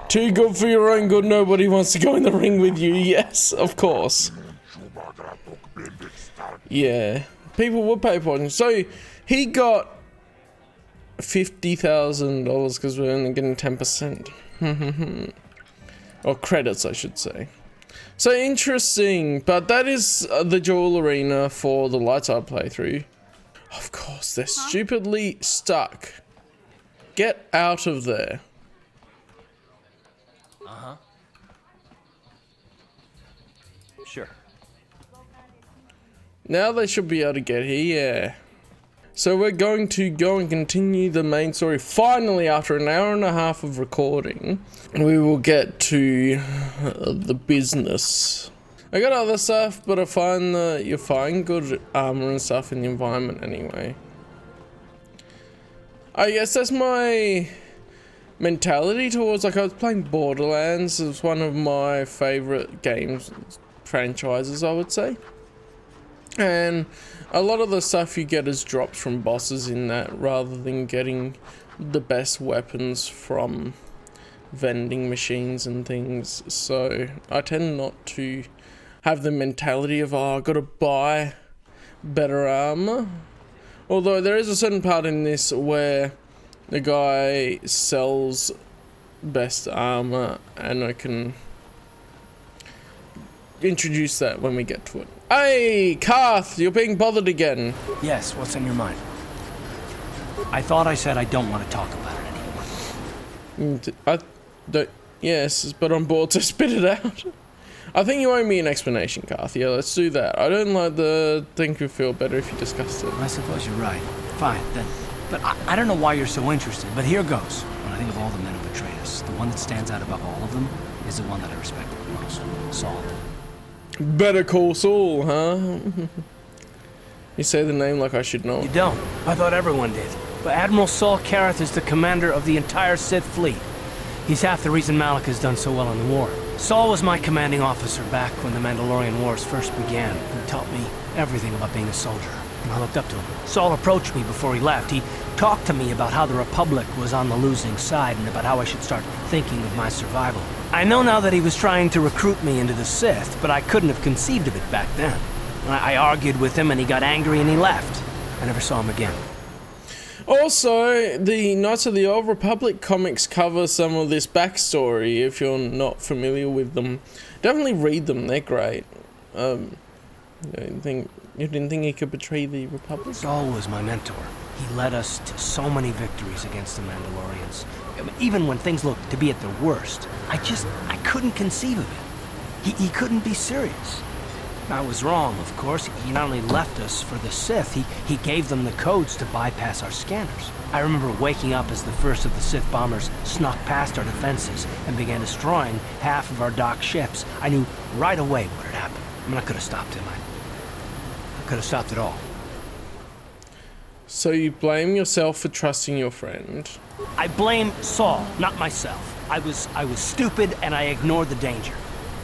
Too good for your own good, nobody wants to go in the ring with you. Yes, of course. Yeah, people will pay for him. So, he got $50,000 because we're only getting 10%. Or credits, I should say. So interesting, but that is the dual arena for the Lights Out playthrough. Of course, they're stupidly stuck. Get out of there. Uh-huh. Sure. Now they should be able to get here, yeah. So we're going to go and continue the main story. Finally, after an hour and a half of recording, we will get to the business. I got other stuff, but I find that you find good armor and stuff in the environment anyway. I guess that's my mentality towards, like, I was playing Borderlands. It's one of my favorite games, franchises, I would say. And a lot of the stuff you get is drops from bosses in that, rather than getting the best weapons from vending machines and things. So I tend not to have the mentality of, oh, I've got to buy better armor. Although there is a certain part in this where the guy sells best armor, and I can introduce that when we get to it. Hey, Karth, you're being bothered again. Yes, what's on your mind? I thought I said I don't want to talk about it anymore. Yes, but I'm bored to spit it out. I think you owe me an explanation, Karth. Yeah, let's do that. I don't like the think you feel better if you discuss it. I suppose you're right. Fine, then. But I don't know why you're so interested, but here goes. When I think of all the men who betrayed us, the one that stands out above all of them is the one that I respected the most, Saul. Better Call Saul, huh? You say the name like I should know. You don't. I thought everyone did. But Admiral Saul Karath is the commander of the entire Sith fleet. He's half the reason Malak has done so well in the war. Saul was my commanding officer back when the Mandalorian Wars first began. He taught me everything about being a soldier, and I looked up to him. Saul approached me before he left. He talked to me about how the Republic was on the losing side and about how I should start thinking of my survival. I know now that he was trying to recruit me into the Sith, but I couldn't have conceived of it back then. I argued with him and he got angry and he left. I never saw him again. Also, the Knights of the Old Republic comics cover some of this backstory. If you're not familiar with them, definitely read them. They're great. You didn't think he could betray the Republic? Saul was my mentor. He led us to so many victories against the Mandalorians. Even when things looked to be at their worst, I couldn't conceive of it. He couldn't be serious. I was wrong, of course. He not only left us for the Sith, he gave them the codes to bypass our scanners. I remember waking up as the first of the Sith bombers snuck past our defenses and began destroying half of our docked ships. I knew right away what had happened. I mean, I could have stopped him. I could have stopped it all. So you blame yourself for trusting your friend? I blame Saul, not myself. I was stupid and I ignored the danger.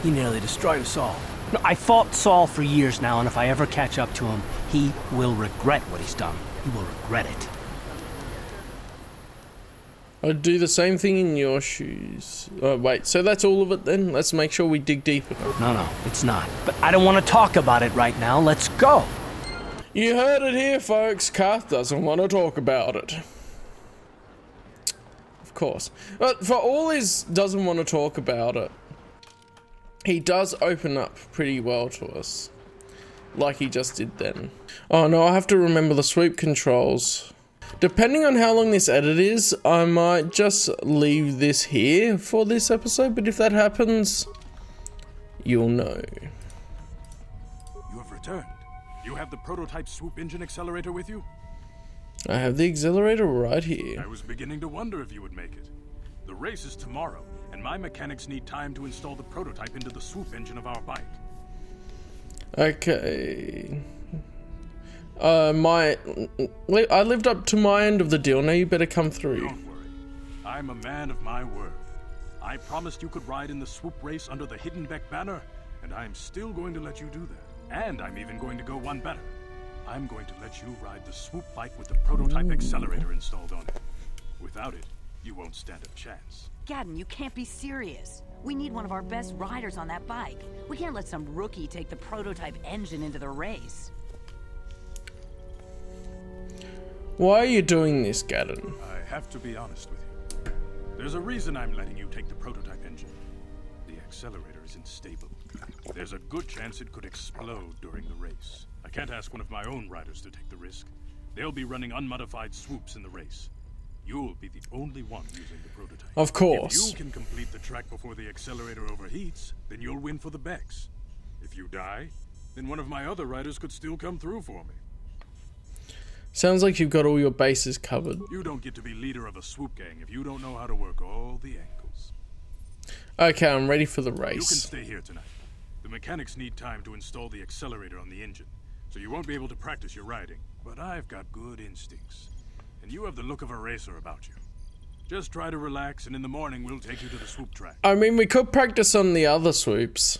He nearly destroyed us all. No, I fought Saul for years now, and if I ever catch up to him, he will regret what he's done. He will regret it. I'd do the same thing in your shoes. Oh, wait, so that's all of it then? Let's make sure we dig deeper. No, it's not. But I don't want to talk about it right now. Let's go. You heard it here, folks. Karth doesn't want to talk about it. Of course. But for all his doesn't want to talk about it, he does open up pretty well to us. Like he just did then. Oh no, I have to remember the sweep controls. Depending on how long this edit is, I might just leave this here for this episode, but if that happens, you'll know. You have returned. You have the prototype swoop engine accelerator with you? I have the accelerator right here. I was beginning to wonder if you would make it. The race is tomorrow, and my mechanics need time to install the prototype into the swoop engine of our bike. Okay. I lived up to my end of the deal. Now you better come through. Don't worry. I'm a man of my word. I promised you could ride in the swoop race under the Hiddenbeck banner, and I'm still going to let you do that. And I'm even going to go one better. I'm going to let you ride the swoop bike with the prototype accelerator installed on it. Without it, you won't stand a chance. Gadden, you can't be serious. We need one of our best riders on that bike. We can't let some rookie take the prototype engine into the race. Why are you doing this, Gadden? I have to be honest with you. There's a reason I'm letting you take the prototype engine. The accelerator isn't stable. There's a good chance it could explode during the race. I can't ask one of my own riders to take the risk. They'll be running unmodified swoops in the race. You'll be the only one using the prototype. Of course. If you can complete the track before the accelerator overheats, then you'll win for the Becks. If you die, then one of my other riders could still come through for me. Sounds like you've got all your bases covered. You don't get to be leader of a swoop gang if you don't know how to work all the angles. Okay, I'm ready for the race. You can stay here tonight. The mechanics need time to install the accelerator on the engine, so you won't be able to practice your riding. But I've got good instincts, and you have the look of a racer about you. Just try to relax, and in the morning we'll take you to the swoop track. I mean, we could practice on the other swoops.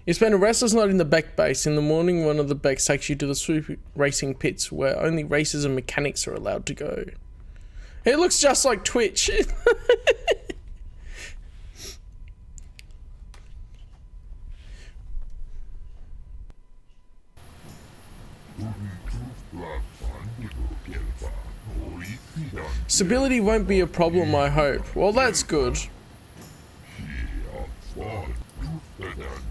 You spend a restless night in the Beck base. In the morning, one of the Becks takes you to the swoop racing pits where only racers and mechanics are allowed to go. It looks just like Twitch. Stability won't be a problem, I hope. Well, that's good.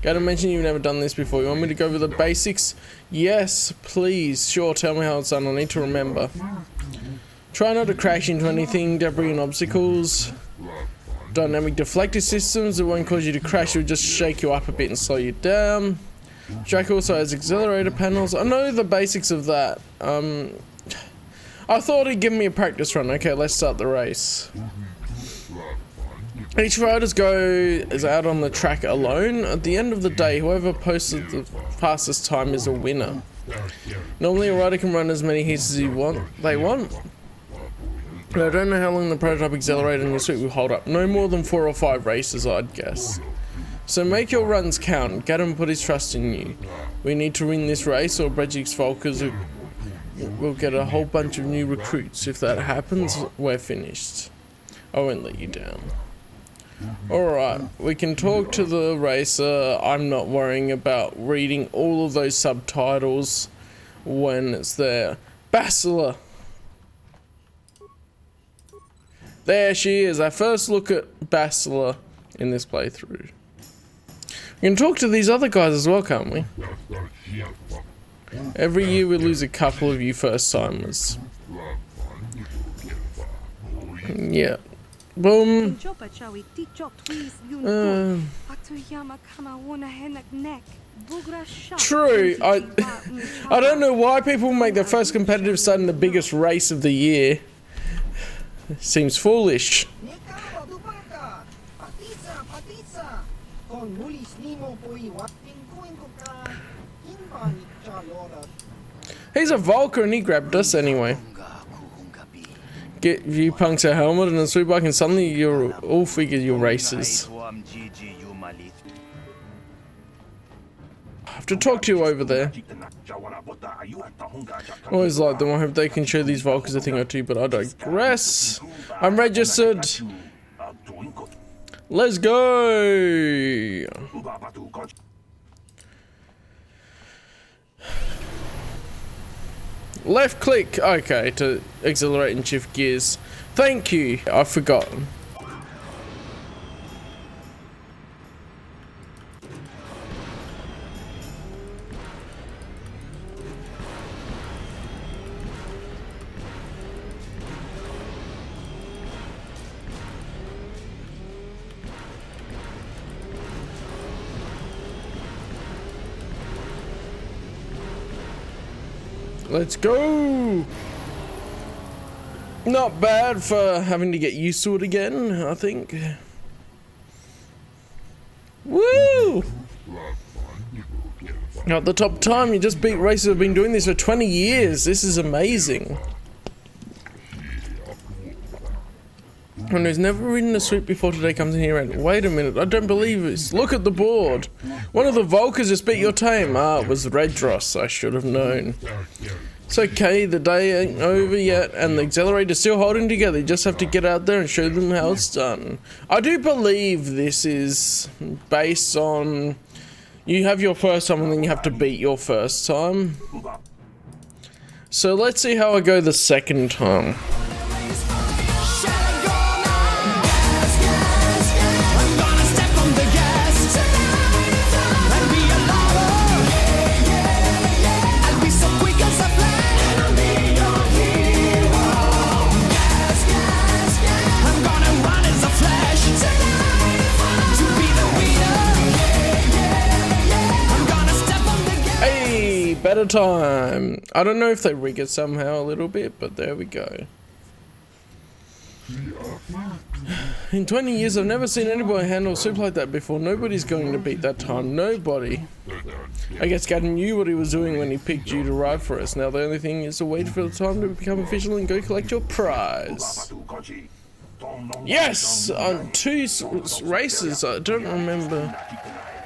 Gotta mention you've never done this before. You want me to go over the basics? Yes, please. Sure, tell me how it's done. I need to remember. Try not to crash into anything, debris and obstacles. Dynamic deflector systems. It won't cause you to crash, it'll just shake you up a bit and slow you down. Track also has accelerator panels. I know the basics of that. I thought he'd give me a practice run. Okay, let's start the race. Each rider's go is out on the track alone. At the end of the day, whoever posted the fastest time is a winner. Normally a rider can run as many heats as they want. But I don't know how long the prototype accelerator in your suite will hold up. No more than 4 or 5 races, I'd guess. So make your runs count. Gadden put his trust in you. We need to win this race or Brejik's Volkers will get a whole bunch of new recruits. If that happens, we're finished. I won't let you down. Alright, we can talk to the racer. I'm not worrying about reading all of those subtitles when it's there. Basilar! There she is, our first look at Basilar in this playthrough. We can talk to these other guys as well, can't we? Every year we lose a couple of you first timers. Yeah. Boom. True. I don't know why people make their first competitive start in the biggest race of the year. Seems foolish. He's a Volker and he grabbed us anyway. Get you punks a helmet and a swoop bike and suddenly you're all figured you're racers. I have to talk to you over there. Always like them. I hope they can show these Volkers a thing or two, but I digress. I'm registered. Let's go. Left click, okay, to accelerate and shift gears. Thank you, I've forgotten. Let's go! Not bad for having to get used to it again, I think. Woo! At the top time, you just beat races who have been doing this for 20 years. This is amazing. And who's never ridden a sweep before today comes in here and wait a minute, I don't believe this. Look at the board. One of the Volkers just beat your team. Ah, it was Redross. I should have known. It's okay, the day ain't over yet, and the accelerator's still holding together. You just have to get out there and show them how it's done. I do believe this is based on you have your first time and then you have to beat your first time. So let's see how I go the second time. Better time. I don't know if they rig it somehow a little bit, but there we go. In 20 years, I've never seen anybody handle soup like that before. Nobody's going to beat that time. Nobody. I guess Canon knew what he was doing when he picked you to ride for us. Now the only thing is to wait for the time to become official and go collect your prize. Yes! On 2 races. I don't remember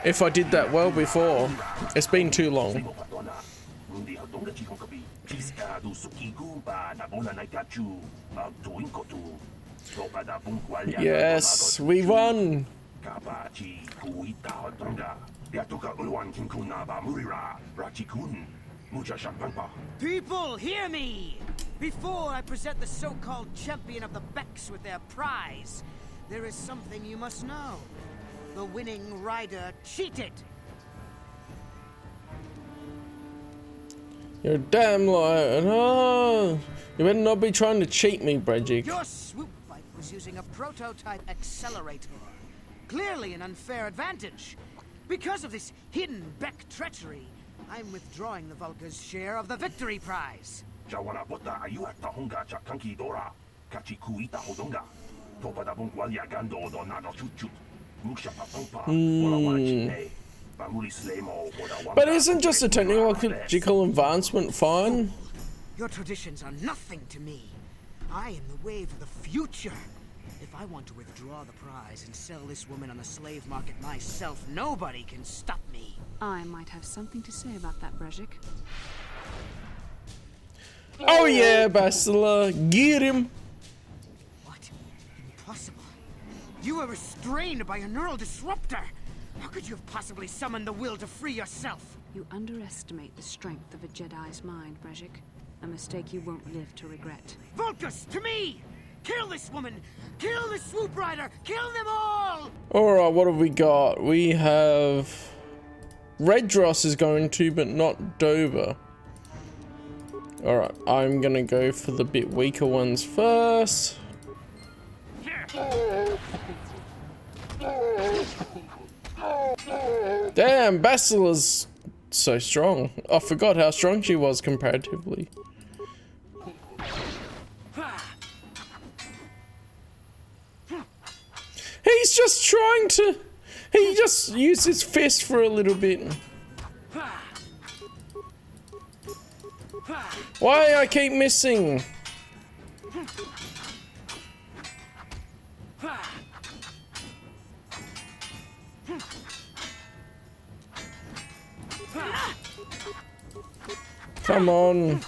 if I did that well before. It's been too long. Yes, we won! People, hear me! Before I present the so-called champion of the Becks with their prize, there is something you must know. The winning rider cheated. You're a damn liar. Oh, you better not be trying to cheat me, Bredgick. Your swoop bike was using a prototype accelerator. Clearly an unfair advantage. Because of this hidden Beck treachery, I'm withdrawing the Vulca's share of the victory prize. But isn't just a technological advancement fine? Your traditions are nothing to me. I am the wave of the future. If I want to withdraw the prize and sell this woman on the slave market myself, nobody can stop me. I might have something to say about that, Bredgick. Oh yeah, Bastila, get him! What? Impossible. You were restrained by a neural disruptor. How could you have possibly summoned the will to free yourself? You underestimate the strength of a Jedi's mind, Bredgick. A mistake you won't live to regret. Vulcus, to me! Kill this woman! Kill the swoop rider! Kill them all! Alright, what have we got? We have... Redross is going to, but not Dover. Alright, I'm gonna go for the bit weaker ones first. Damn, Basila's so strong. I forgot how strong she was comparatively. He's just trying to... He just used his fist for a little bit. Why I keep missing? Come on.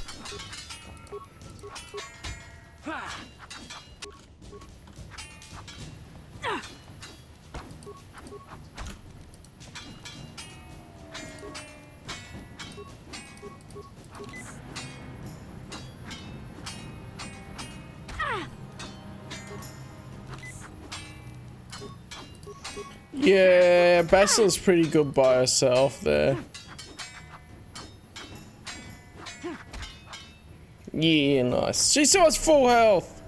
Yeah, Basila's pretty good by herself there. Yeah, nice. She still has full health.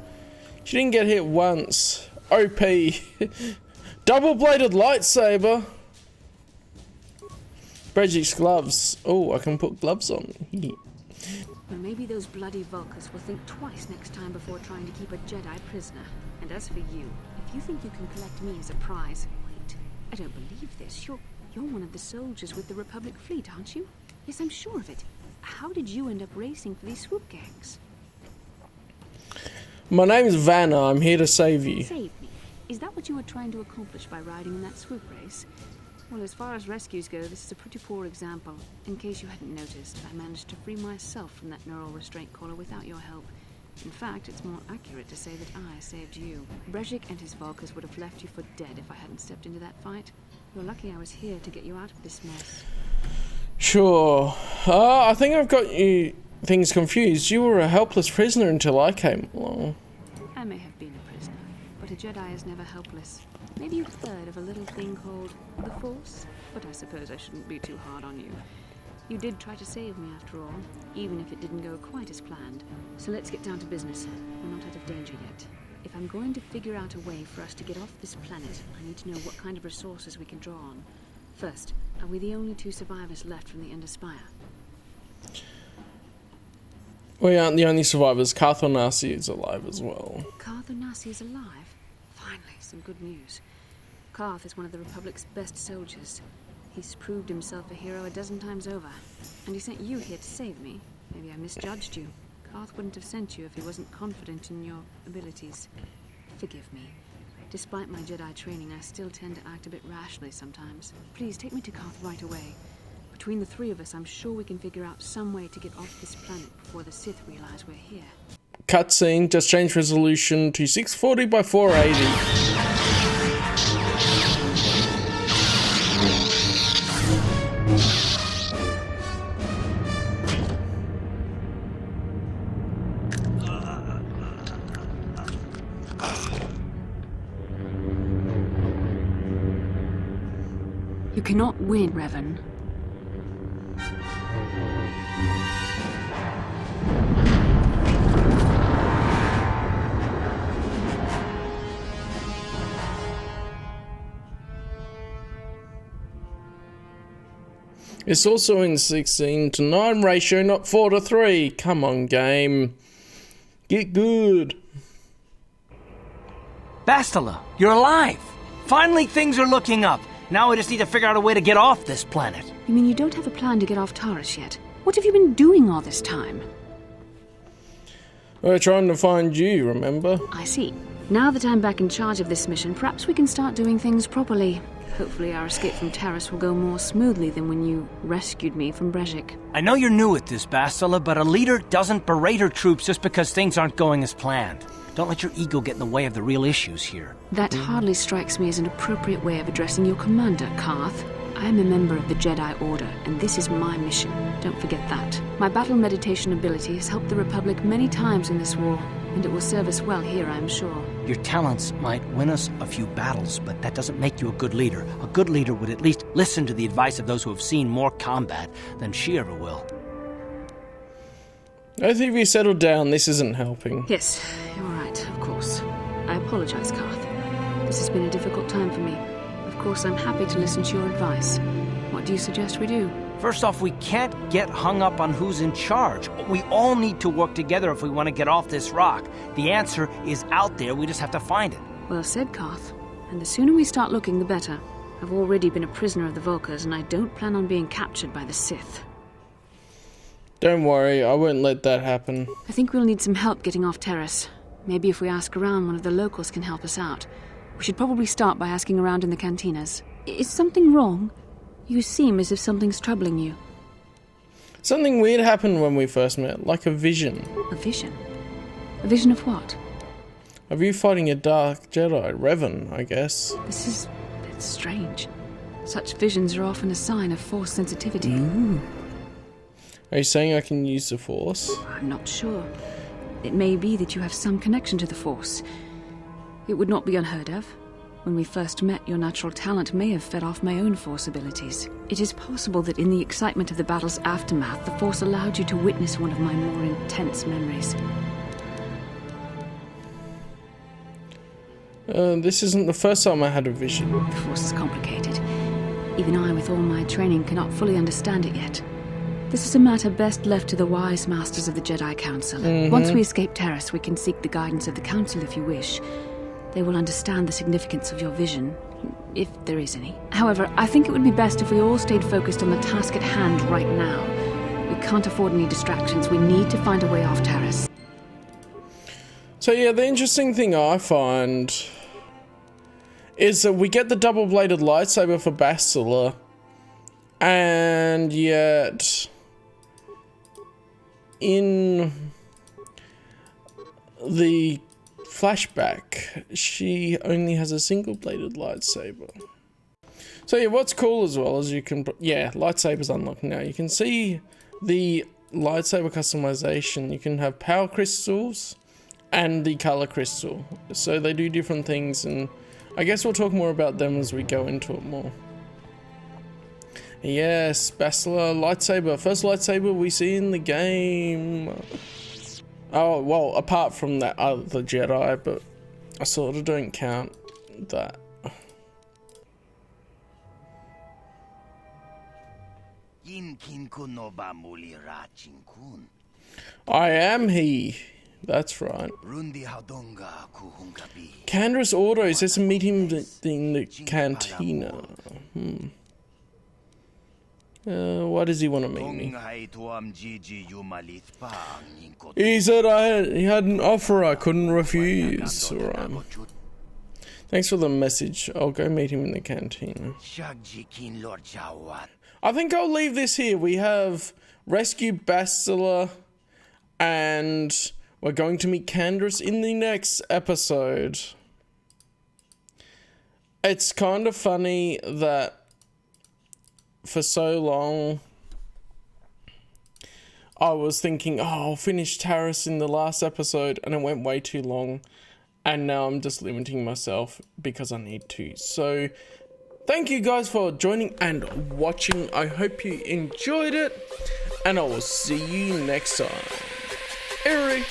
She didn't get hit once. OP. Double-bladed lightsaber. Bredgick's gloves. Oh, I can put gloves on. Well, maybe those bloody Vulkars will think twice next time before trying to keep a Jedi prisoner. And as for you, if you think you can collect me as a prize... Wait, I don't believe this. You're one of the soldiers with the Republic fleet, aren't you? Yes, I'm sure of it. How did you end up racing for these swoop gangs? My name's Vanna. I'm here to save you. Save me? Is that what you were trying to accomplish by riding in that swoop race? Well, as far as rescues go, this is a pretty poor example. In case you hadn't noticed, I managed to free myself from that neural restraint collar without your help. In fact, it's more accurate to say that I saved you. Brejik and his Vulkars would have left you for dead if I hadn't stepped into that fight. You're lucky I was here to get you out of this mess. Sure. I think I've got you things confused. You were a helpless prisoner until I came along. I may have been a prisoner, but a Jedi is never helpless. Maybe you've heard of a little thing called the Force, but I suppose I shouldn't be too hard on you. You did try to save me after all, even if it didn't go quite as planned. So let's get down to business. We're not out of danger yet. If I'm going to figure out a way for us to get off this planet, I need to know what kind of resources we can draw on. First, are we the only two survivors left from the Ender Spire? We aren't the only survivors. KotOR Nasi is alive as well. KotOR Nasi is alive? Finally, some good news. Karth is one of the Republic's best soldiers. He's proved himself a hero a dozen times over. And he sent you here to save me. Maybe I misjudged you. Karth wouldn't have sent you if he wasn't confident in your abilities. Forgive me. Despite my Jedi training, I still tend to act a bit rashly sometimes. Please, take me to Karth right away. Between the three of us, I'm sure we can figure out some way to get off this planet before the Sith realize we're here. Cutscene, just change resolution to 640 by 480. You cannot win, Revan. It's also in 16 to 9 ratio, not 4 to 3. Come on, game. Get good. Bastila, you're alive! Finally, things are looking up. Now we just need to figure out a way to get off this planet. You mean you don't have a plan to get off Taurus yet? What have you been doing all this time? We're trying to find you, remember? I see. Now that I'm back in charge of this mission, perhaps we can start doing things properly. Hopefully our escape from Taurus will go more smoothly than when you rescued me from Brejik. I know you're new at this, Bastila, but a leader doesn't berate her troops just because things aren't going as planned. Don't let your ego get in the way of the real issues here. That hardly strikes me as an appropriate way of addressing your commander, Karth. I am a member of the Jedi Order, and this is my mission. Don't forget that. My battle meditation ability has helped the Republic many times in this war, and it will serve us well here, I'm sure. Your talents might win us a few battles, but that doesn't make you a good leader. A good leader would at least listen to the advice of those who have seen more combat than she ever will. I think if you settle down, this isn't helping. Yes, you're right, of course. I apologize, Karth. This has been a difficult time for me. Of course, I'm happy to listen to your advice. What do you suggest we do? First off, we can't get hung up on who's in charge. We all need to work together if we want to get off this rock. The answer is out there, we just have to find it. Well said, Karth. And the sooner we start looking, the better. I've already been a prisoner of the Vulkars, and I don't plan on being captured by the Sith. Don't worry, I won't let that happen. I think we'll need some help getting off Taurus. Maybe if we ask around, one of the locals can help us out. We should probably start by asking around in the cantinas. Is something wrong? You seem as if something's troubling you. Something weird happened when we first met, like a vision. A vision? A vision of what? Of you fighting a dark Jedi, Revan, I guess. It's strange. Such visions are often a sign of Force sensitivity. Ooh. Are you saying I can use the Force? I'm not sure. It may be that you have some connection to the Force. It would not be unheard of. When we first met, your natural talent may have fed off my own Force abilities. It is possible that in the excitement of the battle's aftermath, the Force allowed you to witness one of my more intense memories. This isn't the first time I had a vision. The Force is complicated. Even I, with all my training, cannot fully understand it yet. This is a matter best left to the wise masters of the Jedi Council. Once we escape Terrace, we can seek the guidance of the Council if you wish. They will understand the significance of your vision, if there is any. However, I think it would be best if we all stayed focused on the task at hand right now. We can't afford any distractions. We need to find a way off Terrace. So yeah, the interesting thing I find is that we get the double-bladed lightsaber for Bastila, and yet in the flashback, she only has a single-bladed lightsaber. So yeah, what's cool as well is you can, yeah, lightsabers unlocked now. You can see the lightsaber customization. You can have power crystals and the color crystal. So they do different things, and I guess we'll talk more about them as we go into it more. Yes, Bastila lightsaber. First lightsaber we see in the game. Oh, well, apart from that other Jedi, but I sort of don't count that. I am he. That's right. Candace Auto says to meet him in the cantina. Why does he want to meet me? He said he had an offer I couldn't refuse. Right. Thanks for the message. I'll go meet him in the cantina. I think I'll leave this here. We have rescued Bastila, and we're going to meet Candace in the next episode. It's kind of funny that for so long I was thinking, oh, I'll finish Taris in the last episode, and it went way too long, and now I'm just limiting myself because I need to. So thank you guys for joining and watching. I hope you enjoyed it, and I will see you next time. Eric.